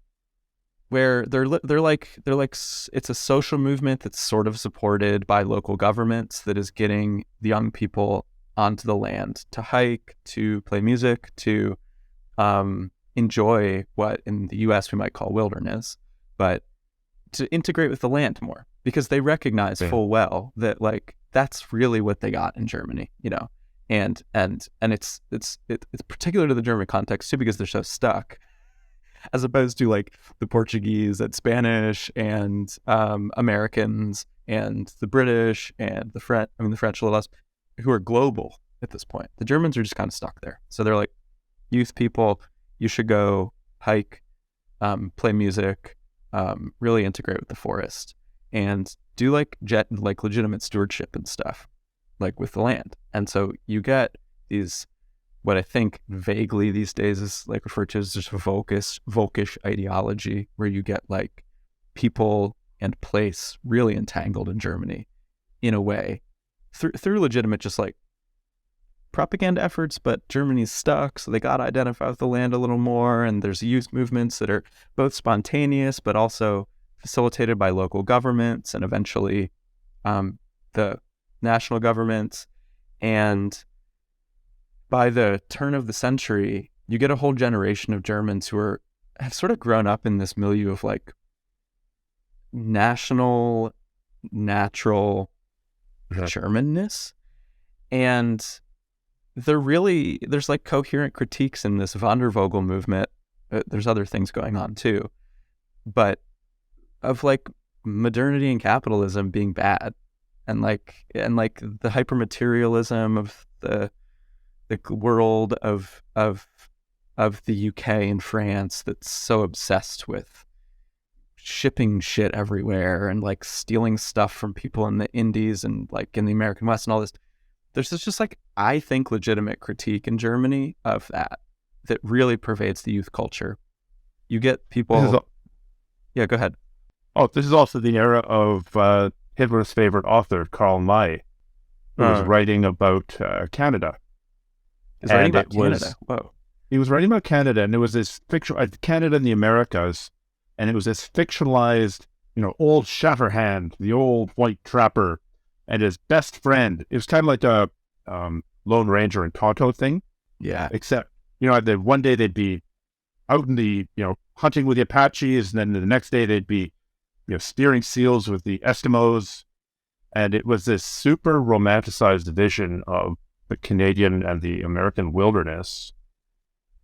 where they're like it's a social movement that's sort of supported by local governments that is getting the young people onto the land to hike, to play music, to enjoy what in the U.S. we might call wilderness, but to integrate with the land more, because they recognize full well that, like, that's really what they got in Germany, you know, and it's particular to the German context too, because they're so stuck, as opposed to like the Portuguese and Spanish and Americans and the British and the French. I mean, the French a little less, who are global at this point. The Germans are just kind of stuck there. So they're like, youth people, you should go hike, play music, really integrate with the forest, and do like legitimate stewardship and stuff, like with the land. And so you get these, what I think vaguely these days is like referred to as just Volkish ideology, where you get like people and place really entangled in Germany in a way through legitimate just like propaganda efforts, but Germany's stuck, so they got to identify with the land a little more. And there's youth movements that are both spontaneous but also facilitated by local governments and eventually the national governments. And by the turn of the century, you get a whole generation of Germans who have sort of grown up in this milieu of like national, natural Germanness. And there's like coherent critiques in this Wandervogel movement. There's other things going on too, but of like modernity and capitalism being bad, and like the hypermaterialism of the world of the UK and France that's so obsessed with shipping shit everywhere and like stealing stuff from people in the Indies and like in the American West and all this. There's this just like, I think, legitimate critique in Germany of that really pervades the youth culture. You get people... Yeah, go ahead. Oh, this is also the era of Hitler's favorite author, Karl May, who was writing about Canada. He's writing about Canada. Whoa. He was writing about Canada, and it was this Canada and the Americas, and it was this fictionalized, old Shatterhand, the old white trapper, and his best friend. It was kind of like a Lone Ranger and Tonto thing. Yeah. Except, one day they'd be out in the, hunting with the Apaches, and then the next day they'd be, spearing seals with the Eskimos. And it was this super romanticized vision of the Canadian and the American wilderness.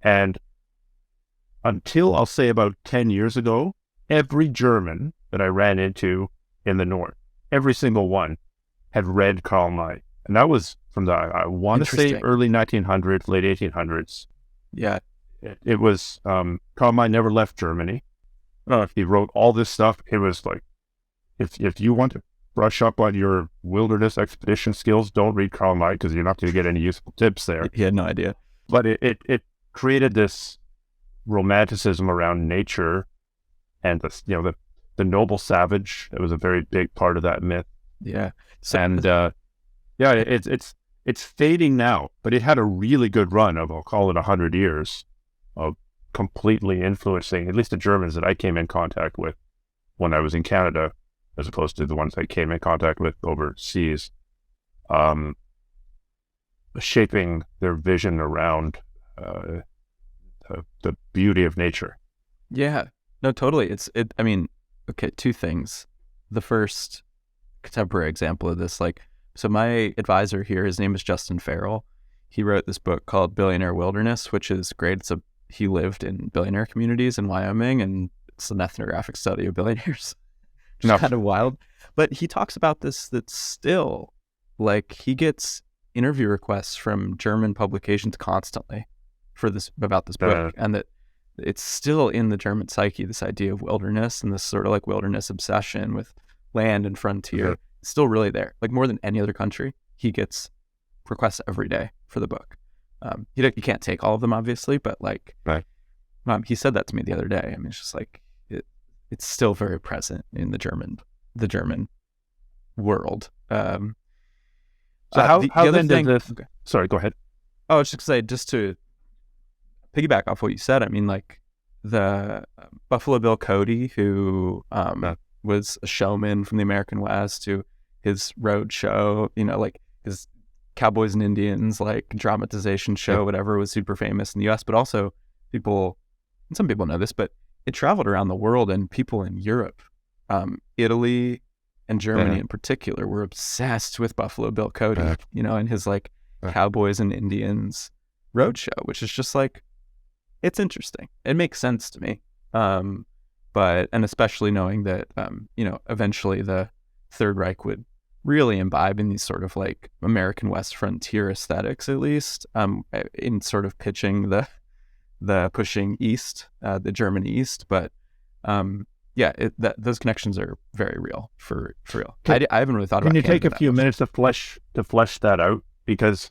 And until I'll say about 10 years ago, every German that I ran into in the North, every single one, had read Karl May. And that was from I want to say early 1900s, late 1800s. Yeah. It was, Karl May never left Germany. He wrote all this stuff. It was like, if you want to brush up on your wilderness expedition skills, don't read Karl May, because you're not going to get any useful tips there. He had no idea. But it created this romanticism around nature and the noble savage. It was a very big part of that myth. Yeah. It's fading now, but it had a really good run of, I'll call it 100 years of completely influencing at least the Germans that I came in contact with when I was in Canada as opposed to the ones I came in contact with overseas, shaping their vision around the beauty of nature. Yeah, no, totally. I mean, okay, two things. The first contemporary example of this, like, so my advisor here, his name is Justin Farrell. He wrote this book called Billionaire Wilderness, which is great. He lived in billionaire communities in Wyoming, and it's an ethnographic study of billionaires. Which is kind of wild. But he talks about this, that still, like, he gets interview requests from German publications constantly about this book, and that it's still in the German psyche, this idea of wilderness and this sort of like wilderness obsession with land and frontier. It's still really there. Like, more than any other country, he gets requests every day for the book. You can't take all of them, obviously, but like, he said that to me the other day. I mean, it's just like, it's still very present in the German world. So how then does this? Okay. Sorry, go ahead. Oh, I was just say, just to piggyback off what you said. I mean, like, the Buffalo Bill Cody, who was a showman from the American West, to his road show, like his Cowboys and Indians, like, dramatization show, whatever, was super famous in the U.S. But also, some people know this, but it traveled around the world, and people in Europe, Italy and Germany in particular, were obsessed with Buffalo Bill Cody, and his like Cowboys and Indians roadshow, which is just like, it's interesting. It makes sense to me. And especially knowing that, eventually the Third Reich would really imbibe in these sort of like American West frontier aesthetics, at least, in sort of pitching the pushing east, the German East. But those connections are very real, for real. I haven't really thought about it. Can you take a few minutes to flesh that out? Because,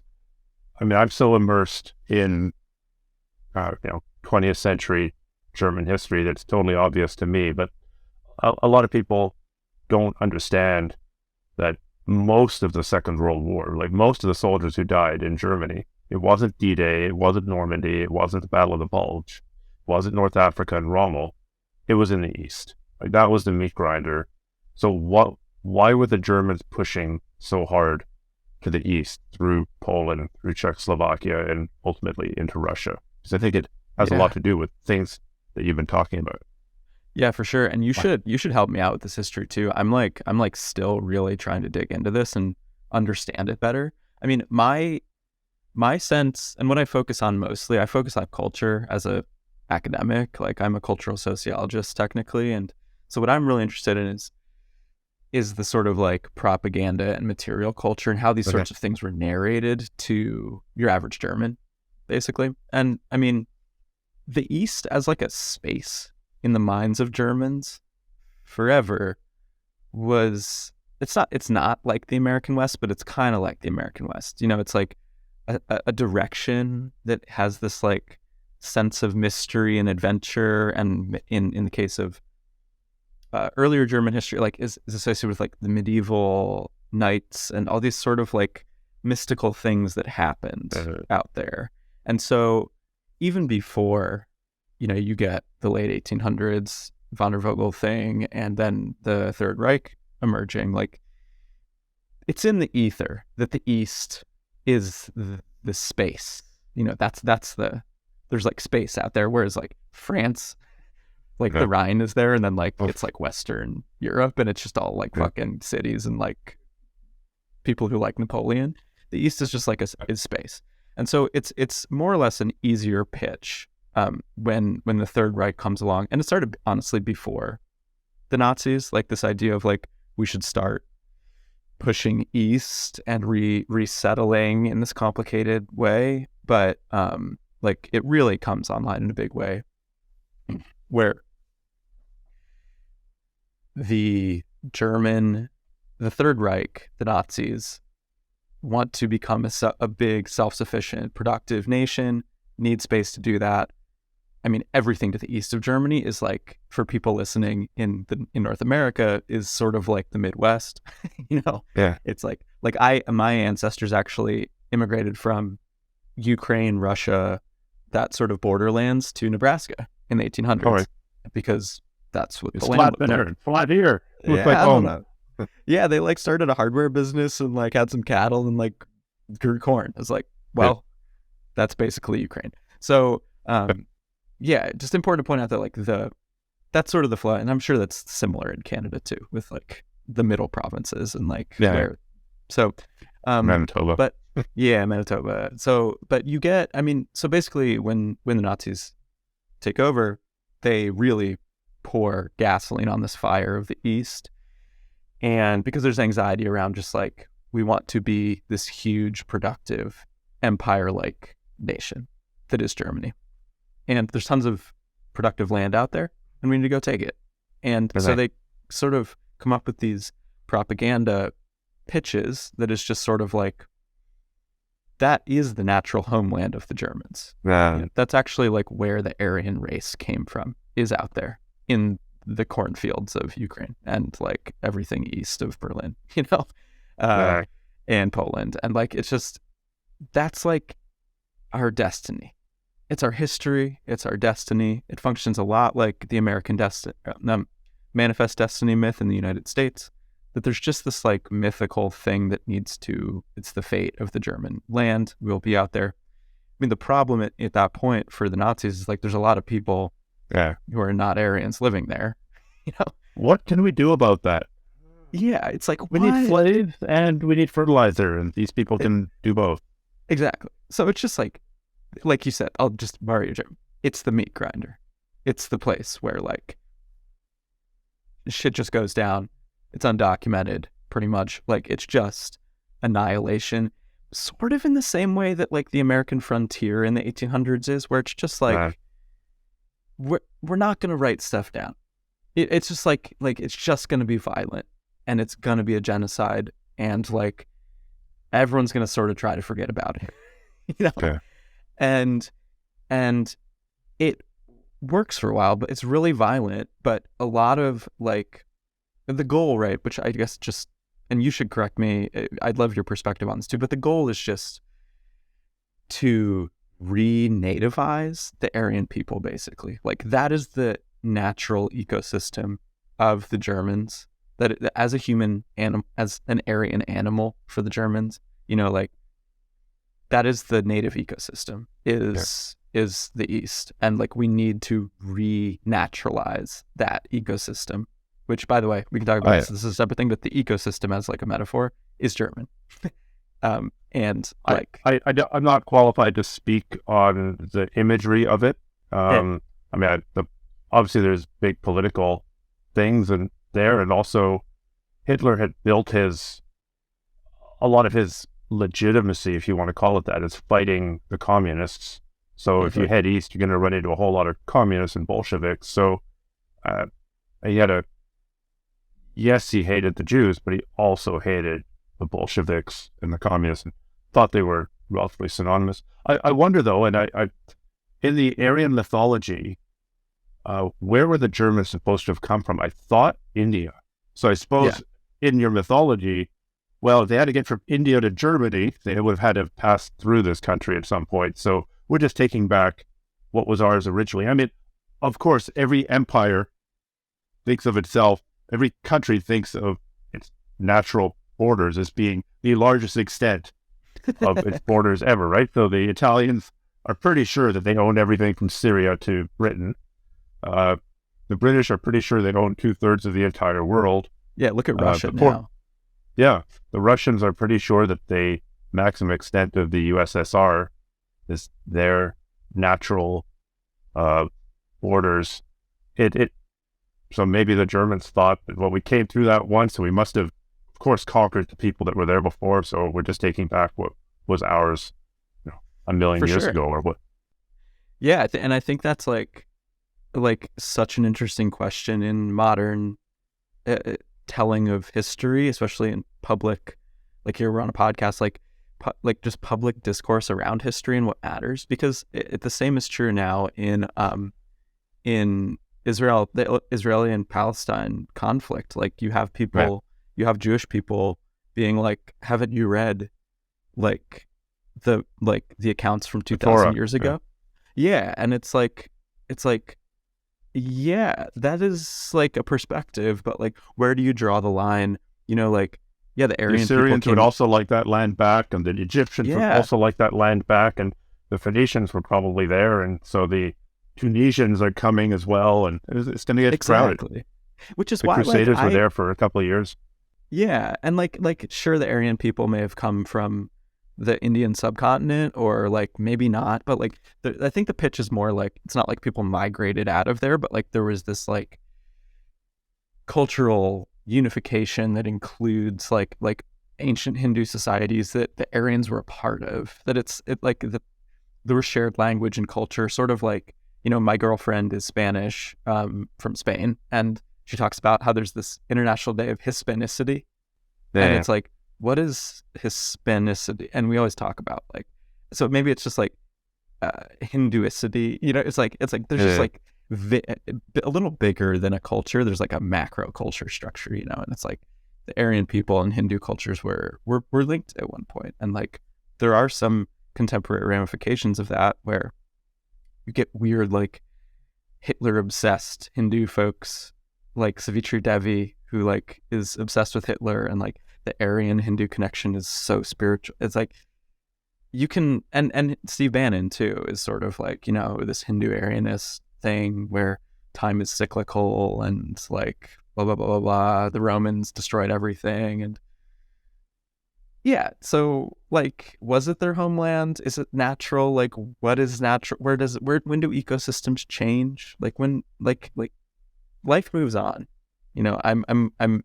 I mean, I'm so immersed in 20th century German history that's totally obvious to me, but a lot of people don't understand that most of the Second World War, like most of the soldiers who died in Germany, it wasn't D-Day, it wasn't Normandy, it wasn't the Battle of the Bulge, it wasn't North Africa and Rommel, it was in the East. Like, that was the meat grinder. So why were the Germans pushing so hard to the East, through Poland, through Czechoslovakia, and ultimately into Russia? Because I think it has a lot to do with things that you've been talking about. Yeah, for sure. And you should help me out with this history too. I'm like still really trying to dig into this and understand it better. I mean, my sense, and what I focus on mostly, I focus on culture as a academic. Like, I'm a cultural sociologist technically, and so what I'm really interested in is the sort of like propaganda and material culture, and how these sorts of things were narrated to your average German, basically. And I mean, the East as like a space in the minds of Germans forever it's not like the American West, but it's kind of like the American West. It's like a direction that has this like sense of mystery and adventure, and in the case of earlier German history, like is associated with like the medieval knights and all these sort of like mystical things that happened out there. And so even before, you get the late 1800s von der Vogel thing, and then the Third Reich emerging, like, it's in the ether that the East is the space. There's like space out there, whereas like France, like the Rhine is there, and then like it's like Western Europe, and it's just all like fucking cities and like people who like Napoleon. The East is just like is space. And so it's more or less an easier pitch when the Third Reich comes along. And it started, honestly, before the Nazis, like this idea of like, we should start pushing east and resettling in this complicated way. But like, it really comes online in a big way, where the Third Reich, the Nazis, want to become a big, self-sufficient, productive nation, need space to do that. I mean, everything to the east of Germany is like, for people listening in North America, is sort of like the Midwest. It's like my ancestors actually immigrated from Ukraine, Russia, that sort of borderlands, to Nebraska in the 1800s, because that's what It's the land flat looked there, like. flat here. It looks Yeah, like I don't home. know. Yeah, they like started a hardware business and like had some cattle and like grew corn. It's like, well, that's basically Ukraine. So, yeah, just important to point out that like that's sort of the flow, and I'm sure that's similar in Canada too, with like the middle provinces and like where. So, Manitoba. But yeah, Manitoba. So, but you get, I mean, so basically, when the Nazis take over, they really pour gasoline on this fire of the East, and because there's anxiety around just like we want to be this huge, productive, empire-like nation that is Germany, and there's tons of productive land out there, and we need to go take it. And so they sort of come up with these propaganda pitches that is just sort of like, that is the natural homeland of the Germans. That's actually like where the Aryan race came from, is out there in the cornfields of Ukraine and like everything east of Berlin, and Poland. And like, it's just, that's like our destiny. It's our history. It's our destiny. It functions a lot like the American manifest destiny myth in the United States, that there's just this like mythical thing that it's the fate of the German land. We'll be out there. I mean, the problem at that point for the Nazis is like, there's a lot of people who are not Aryans living there, What can we do about that? Yeah, it's like, we need slaves and we need fertilizer, and these people can do both. Exactly. So it's just like you said, I'll just borrow your term. It's the meat grinder. It's the place where like shit just goes down. It's undocumented, pretty much. Like, it's just annihilation, sort of in the same way that like the American frontier in the 1800s is, where it's just like, we're not going to write stuff down. It's just like it's just going to be violent, and it's going to be a genocide, and like everyone's going to sort of try to forget about it, and it works for a while, but it's really violent. But a lot of like the goal, right, which I guess just, and you should correct me, I'd love your perspective on this too, but the goal is just to re-nativize the Aryan people, basically. Like, that is the natural ecosystem of the Germans, that as a human animal, as an Aryan animal for the Germans, like, that is the native ecosystem, is the East. And like, we need to re-naturalize that ecosystem, which, by the way, we can talk about this is a separate thing, but the ecosystem as like a metaphor is German. And like, I'm not qualified to speak on the imagery of it. I mean, obviously there's big political things in there, and also Hitler had built a lot of his legitimacy, if you want to call it that, is fighting the communists. So if you head east, you're going to run into a whole lot of communists and Bolsheviks. So he hated the Jews, but he also hated the Bolsheviks and the communists, and thought they were relatively synonymous. I wonder though, and I in the Aryan mythology, where were the Germans supposed to have come from? I thought India. So I suppose in your mythology, well, if they had to get from India to Germany, they would have had to pass through this country at some point. So we're just taking back what was ours originally. I mean, of course, every empire thinks of itself, every country thinks of its natural borders as being the largest extent of its borders ever, right? So the Italians are pretty sure that they own everything from Syria to Britain. The British are pretty sure they own 2/3 of the entire world. Yeah, look at Russia now. Yeah, the Russians are pretty sure that the maximum extent of the USSR is their natural borders. So maybe the Germans thought that, well, we came through that once, so we must have, of course, conquered the people that were there before. So we're just taking back what was ours, a million years ago, or what? Yeah, and I think that's like such an interesting question in modern telling of history, especially in public. Like, here we're on a podcast, like just public discourse around history and what matters, because the same is true now in Israel, the Israeli and Palestine conflict. Like, you have people, you have Jewish people being like, haven't you read like the accounts from 2,000 years ago? Yeah. And it's like Yeah, that is like a perspective, but like, where do you draw the line? Like, yeah, the The Aryan people Assyrians would came. also like that land back, and the Egyptians would Yeah, also like that land back, and the Phoenicians were probably there, and so the Tunisians are coming as well, and it's going to get crowded. exactly. Which is The why, like, Crusaders were there for a couple of years. yeah, and like, sure, the Aryan people may have come from the Indian subcontinent, or like maybe not, but like, I think the pitch is more like it's not like people migrated out of there, but like there was this like cultural unification that includes like ancient Hindu societies that the Aryans were a part of. That it like there was shared language and culture, sort of like, my girlfriend is Spanish, from Spain, and she talks about how there's this International Day of Hispanicity, and Yeah. it's like, what is Hispanicity? And we always talk about like, so maybe it's just like Hinduicity. It's like there's just like a little bigger than a culture. There's like a macro culture structure, and it's like the Aryan people and Hindu cultures were linked at one point, and like there are some contemporary ramifications of that where you get weird like Hitler obsessed Hindu folks like Savitri Devi, who like is obsessed with Hitler, and like the Aryan Hindu connection is so spiritual. It's like you can, and Steve Bannon too is sort of like, this Hindu Aryanist thing where time is cyclical, and like blah blah blah blah blah. The Romans destroyed everything, and yeah. So like, was it their homeland? Is it natural? Like, what is natural? When do ecosystems change? Like when like life moves on. I'm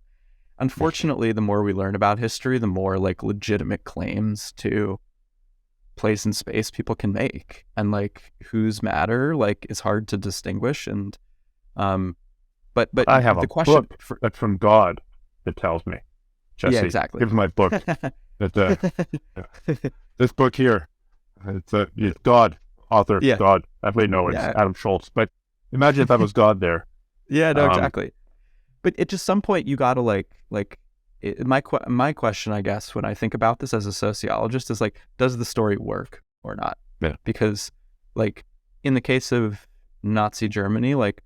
unfortunately, the more we learn about history, the more like legitimate claims to place and space people can make, and like whose matter like is hard to distinguish. And but I have the a question book that's from God that tells me. Jesse, yeah, exactly. here's my book. This book here, it's God, author, Yeah. God. Wait, no, it's Yeah. Adam Schultz. But imagine if that was God there. Yeah, no, exactly. But at just some point you gotta my question, I guess, when I think about this as a sociologist is like, does the story work or not? Yeah. Because like in the case of Nazi Germany, like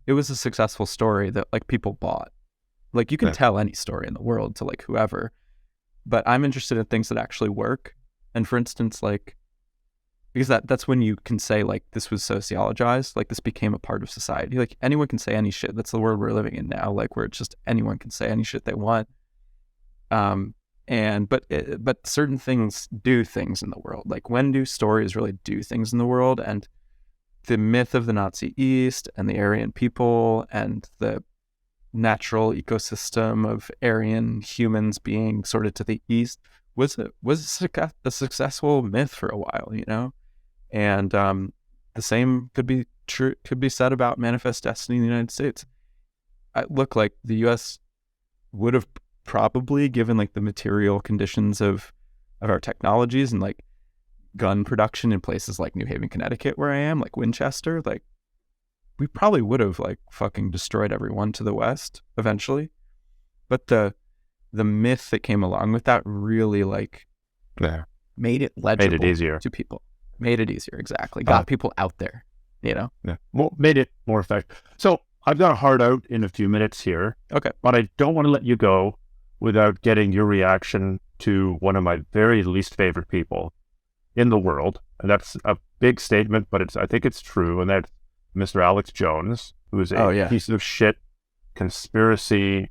it was a successful story that like people bought. Like you can tell any story in the world to like whoever, but I'm interested in things that actually work. And for instance, like, because that's when you can say like this was sociologized, like this became a part of society. Like anyone can say any shit. That's the world we're living in now, like where it's just anyone can say any shit they want. But certain things do things in the world. Like when do stories really do things in the world? And the myth of the Nazi East and the Aryan people and the natural ecosystem of Aryan humans being sort of to the east was a successful myth for a while, and the same could be said about Manifest Destiny in the United States. Look, like the U.S. would have probably, given like the material conditions of our technologies and like gun production in places like New Haven, Connecticut, where I am, like Winchester, like we probably would have like fucking destroyed everyone to the west eventually. But the myth that came along with that really like made it legible, made it easier to people. Made it easier, exactly. Got people out there, Yeah. Made it more effective. So I've got a hard out in a few minutes here. Okay. But I don't want to let you go without getting your reaction to one of my very least favorite people in the world. And that's a big statement, but I think it's true. And that's Mr. Alex Jones, who is a piece of shit, conspiracy,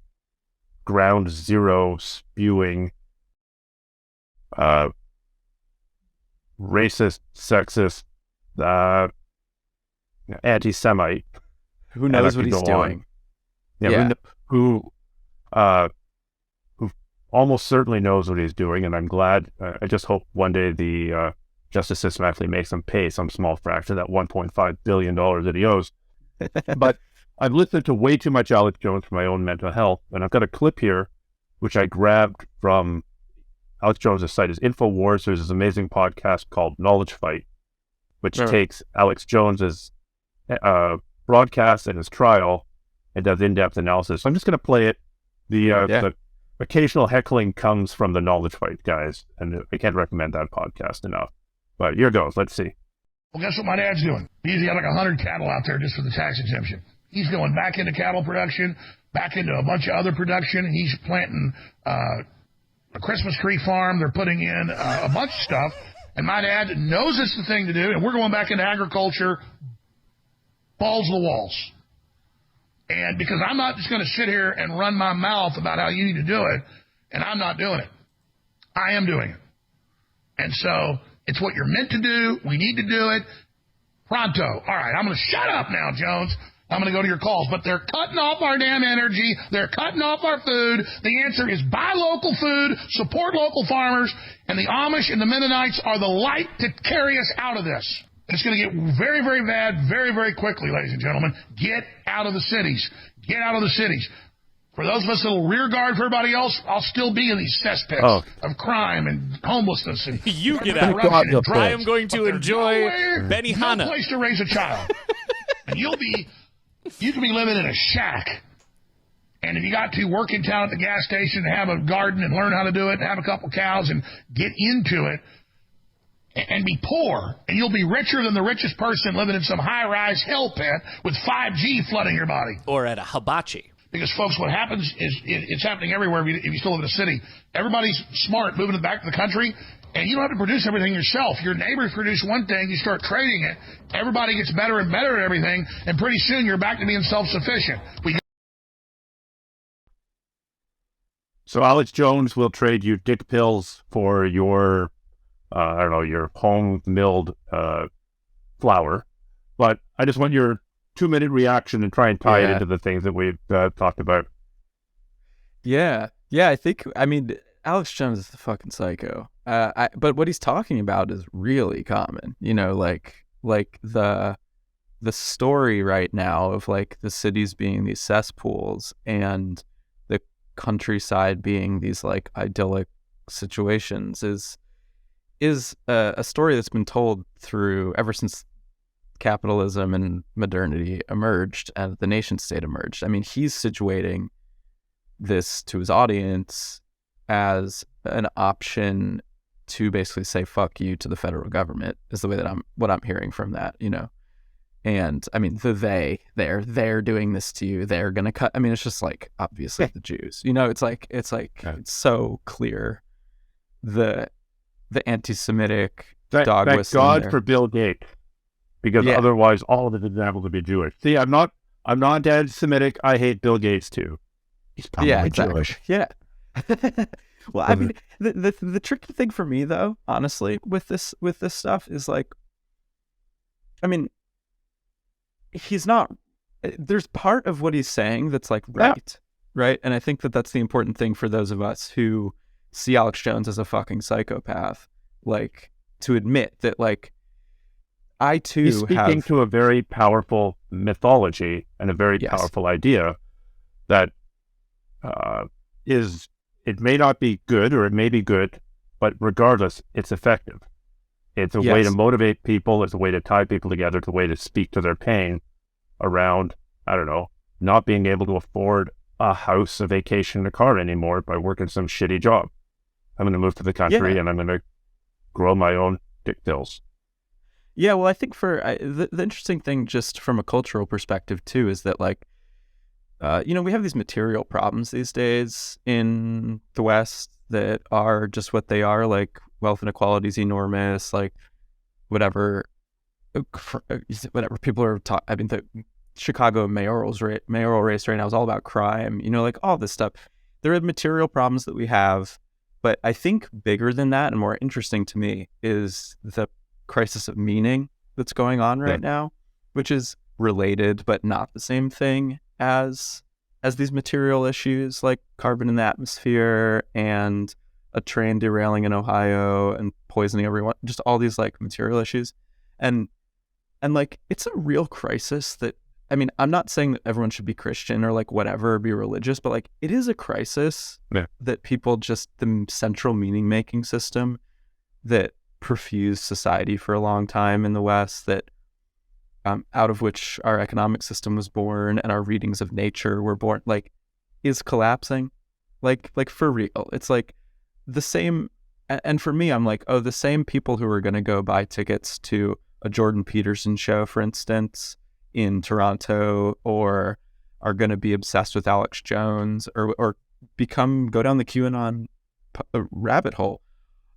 ground zero spewing, racist, sexist, anti-Semite. Who knows what he's doing? Who almost certainly knows what he's doing, and I'm glad. I just hope one day the justice system actually makes him pay some small fraction of that $1.5 billion that he owes. But I've listened to way too much Alex Jones for my own mental health, and I've got a clip here which I grabbed from Alex Jones' site is InfoWars. There's this amazing podcast called Knowledge Fight, which takes Alex Jones's broadcast and his trial and does in-depth analysis. So I'm just going to play it. The occasional heckling comes from the Knowledge Fight guys, and I can't recommend that podcast enough. But here goes. Let's see. Well, guess what my dad's doing? He's got like 100 cattle out there just for the tax exemption. He's going back into cattle production, back into a bunch of other production. He's planting a Christmas tree farm. They're putting in a bunch of stuff. And my dad knows it's the thing to do, and we're going back into agriculture, balls to the walls. And because I'm not just going to sit here and run my mouth about how you need to do it, and I'm not doing it. I am doing it. And so it's what you're meant to do. We need to do it. Pronto. All right, I'm going to shut up now, Jones. I'm going to go to your calls. But they're cutting off our damn energy. They're cutting off our food. The answer is buy local food, support local farmers, and the Amish and the Mennonites are the light to carry us out of this. It's going to get very, very bad very, very quickly, ladies and gentlemen. Get out of the cities. Get out of the cities. For those of us that will rear guard for everybody else, I'll still be in these cesspits of crime and homelessness. And you get out. I am going to enjoy Benihana. No place to raise a child. And you can be living in a shack. And if you got to work in town at the gas station and have a garden and learn how to do it and have a couple cows and get into it and be poor, and you'll be richer than the richest person living in some high-rise hell pit with 5G flooding your body. Or at a hibachi. Because, folks, what happens is it's happening everywhere if you still live in a city. Everybody's smart moving back to the country, and you don't have to produce everything yourself. Your neighbors produce one thing, you start trading it. Everybody gets better and better at everything, and pretty soon you're back to being self-sufficient. So Alex Jones will trade you dick pills for your, your home-milled flour. But I just want your 2-minute reaction and try and tie it into the things that we've talked about. Yeah, I mean, Alex Jones is a fucking psycho. But what he's talking about is really common. You know, like the story right now of like the cities being these cesspools and the countryside being these like idyllic situations is a story that's been told through ever since capitalism and modernity emerged and the nation state emerged. I mean, he's situating this to his audience as an option to basically say fuck you to the federal government is the way that I'm hearing from that, you know. And I mean, they're doing this to you, they're gonna cut. I mean, it's just like obviously the Jews, you know. It's so clear the anti-Semitic dog thank whistling God there. for Bill Gates. Because otherwise, all of it is able to be Jewish. See, I'm not anti-Semitic. I hate Bill Gates too. He's probably Jewish. Yeah. Well, I mean, the tricky thing for me, though, honestly, with this stuff is like, I mean, he's not. There's part of what he's saying that's like right, and I think that's the important thing for those of us who see Alex Jones as a fucking psychopath, like to admit that, like. I too He's speaking to a very powerful mythology and a very powerful idea that it may not be good or it may be good, but regardless, it's effective. It's a way to motivate people. It's a way to tie people together. It's a way to speak to their pain around, I don't know, not being able to afford a house, a vacation, a car anymore by working some shitty job. I'm going to move to the country and I'm going to grow my own dick pills. Yeah, well, I think the interesting thing just from a cultural perspective, too, is that, like, we have these material problems these days in the West that are just what they are. Like, wealth inequality is enormous, like, whatever people are talking. I mean, the Chicago mayoral race right now is all about crime, you know, like all this stuff. There are material problems that we have, but I think bigger than that and more interesting to me is the crisis of meaning that's going on right now, which is related but not the same thing as these material issues like carbon in the atmosphere and a train derailing in Ohio and poisoning everyone, just all these like material issues. And like, it's a real crisis that, I mean, I'm not saying that everyone should be Christian or like whatever, or be religious, but like it is a crisis that people just, the central meaning making system that perfused society for a long time in the West, that out of which our economic system was born and our readings of nature were born, like, is collapsing, like for real. It's like the same, and for me, I'm like, oh, the same people who are going to go buy tickets to a Jordan Peterson show, for instance, in Toronto, or are going to be obsessed with Alex Jones, or go down the QAnon rabbit hole,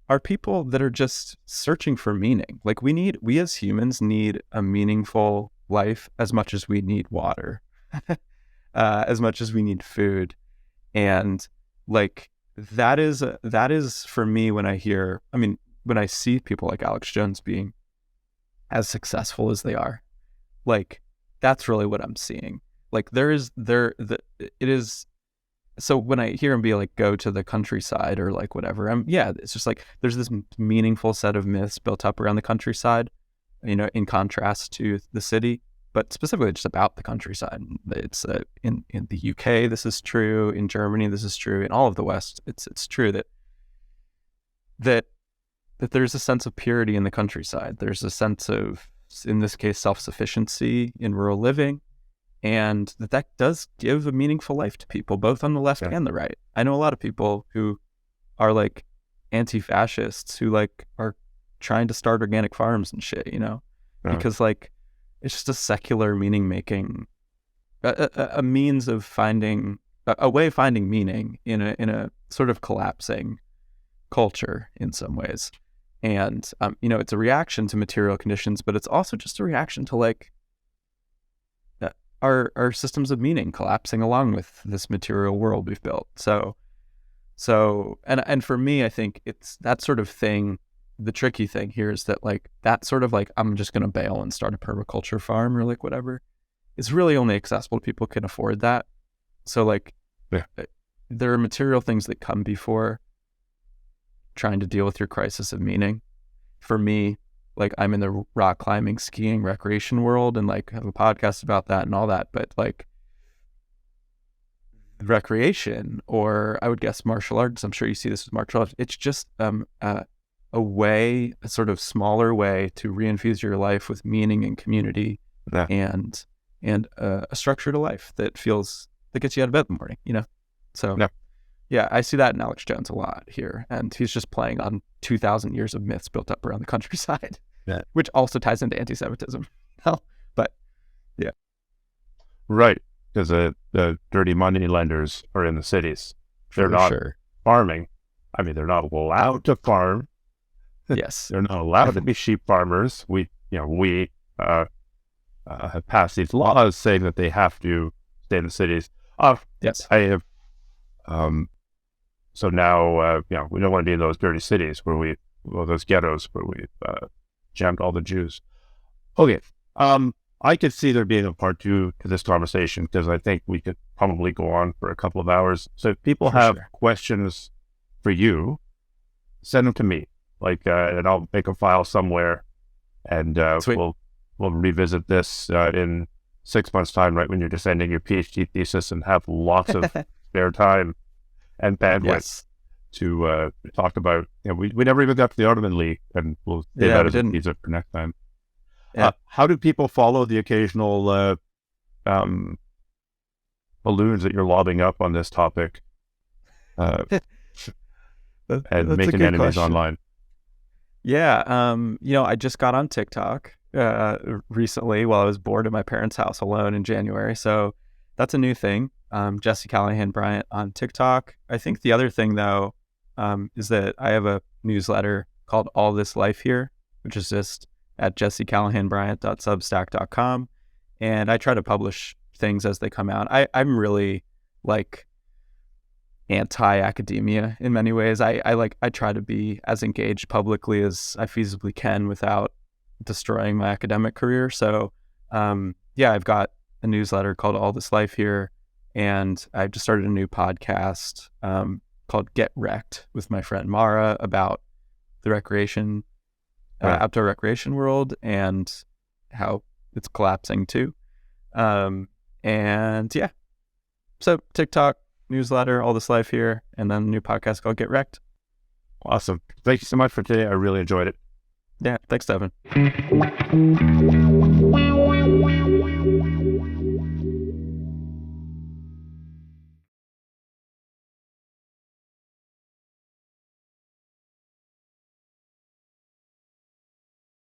are people that are just searching for meaning. Like we as humans need a meaningful life as much as we need water, as much as we need food. And like, that is for me when I see people like Alex Jones being as successful as they are, like, that's really what I'm seeing. Like it is. So when I hear him be like, go to the countryside or like whatever, it's just like, there's this meaningful set of myths built up around the countryside, in contrast to the city, but specifically just about the countryside. It's in the UK, this is true. In Germany, this is true. In all of the West, it's true that there's a sense of purity in the countryside. There's a sense of, in this case, self-sufficiency in rural living. And that does give a meaningful life to people, both on the left and the right. I know a lot of people who are like anti-fascists who like are trying to start organic farms and shit, because like it's just a secular meaning making, a means of finding a way of finding meaning in a sort of collapsing culture in some ways. And it's a reaction to material conditions, but it's also just a reaction to like our systems of meaning collapsing along with this material world we've built. So and for me, I think it's that sort of thing. The tricky thing here is that like that sort of like, I'm just going to bail and start a permaculture farm or like whatever, is really only accessible to people who can afford that. So like, there are material things that come before trying to deal with your crisis of meaning. For me, like, I'm in the rock climbing, skiing, recreation world, and like have a podcast about that and all that. But like recreation, or I would guess martial arts, I'm sure you see this with martial arts, it's just a sort of smaller way to reinfuse your life with meaning and community, and a structure to life that gets you out of bed in the morning, So I see that in Alex Jones a lot here, and he's just playing on 2,000 years of myths built up around the countryside, which also ties into anti-Semitism. But right, because the dirty money lenders are in the cities. They're not farming. I mean, they're not allowed to farm. Yes, they're not allowed to be sheep farmers. We have passed these laws saying that they have to stay in the cities. Yes, I have. So now, we don't want to be in those dirty cities those ghettos where we jammed all the Jews. Okay. I could see there being a part 2 to this conversation, because I think we could probably go on for a couple of hours. So if people have questions for you, send them to me, and I'll make a file somewhere, and we'll revisit this in 6 months' time, right when you're defending your PhD thesis and have lots of spare time and bandwidth to talk about. We never even got to the Artaman League, and we'll save that as a teaser for next time. How do people follow the occasional balloons that you're lobbing up on this topic, and making enemies online? I just got on TikTok recently while I was bored at my parents' house alone in January. So that's a new thing. Jesse Callahan Bryant on TikTok. I think the other thing though, is that I have a newsletter called All This Life Here, which is just at jessecallahanbryant.substack.com. And I try to publish things as they come out. I'm really like anti-academia in many ways. I try to be as engaged publicly as I feasibly can without destroying my academic career. So I've got a newsletter called All This Life Here, and I've just started a new podcast called Get Wrecked with my friend Mara about the outdoor recreation world and how it's collapsing too. So TikTok, newsletter, All This Life Here, and then a new podcast called Get Wrecked. Awesome. Thank you so much for today. I really enjoyed it. Yeah, thanks, Devin.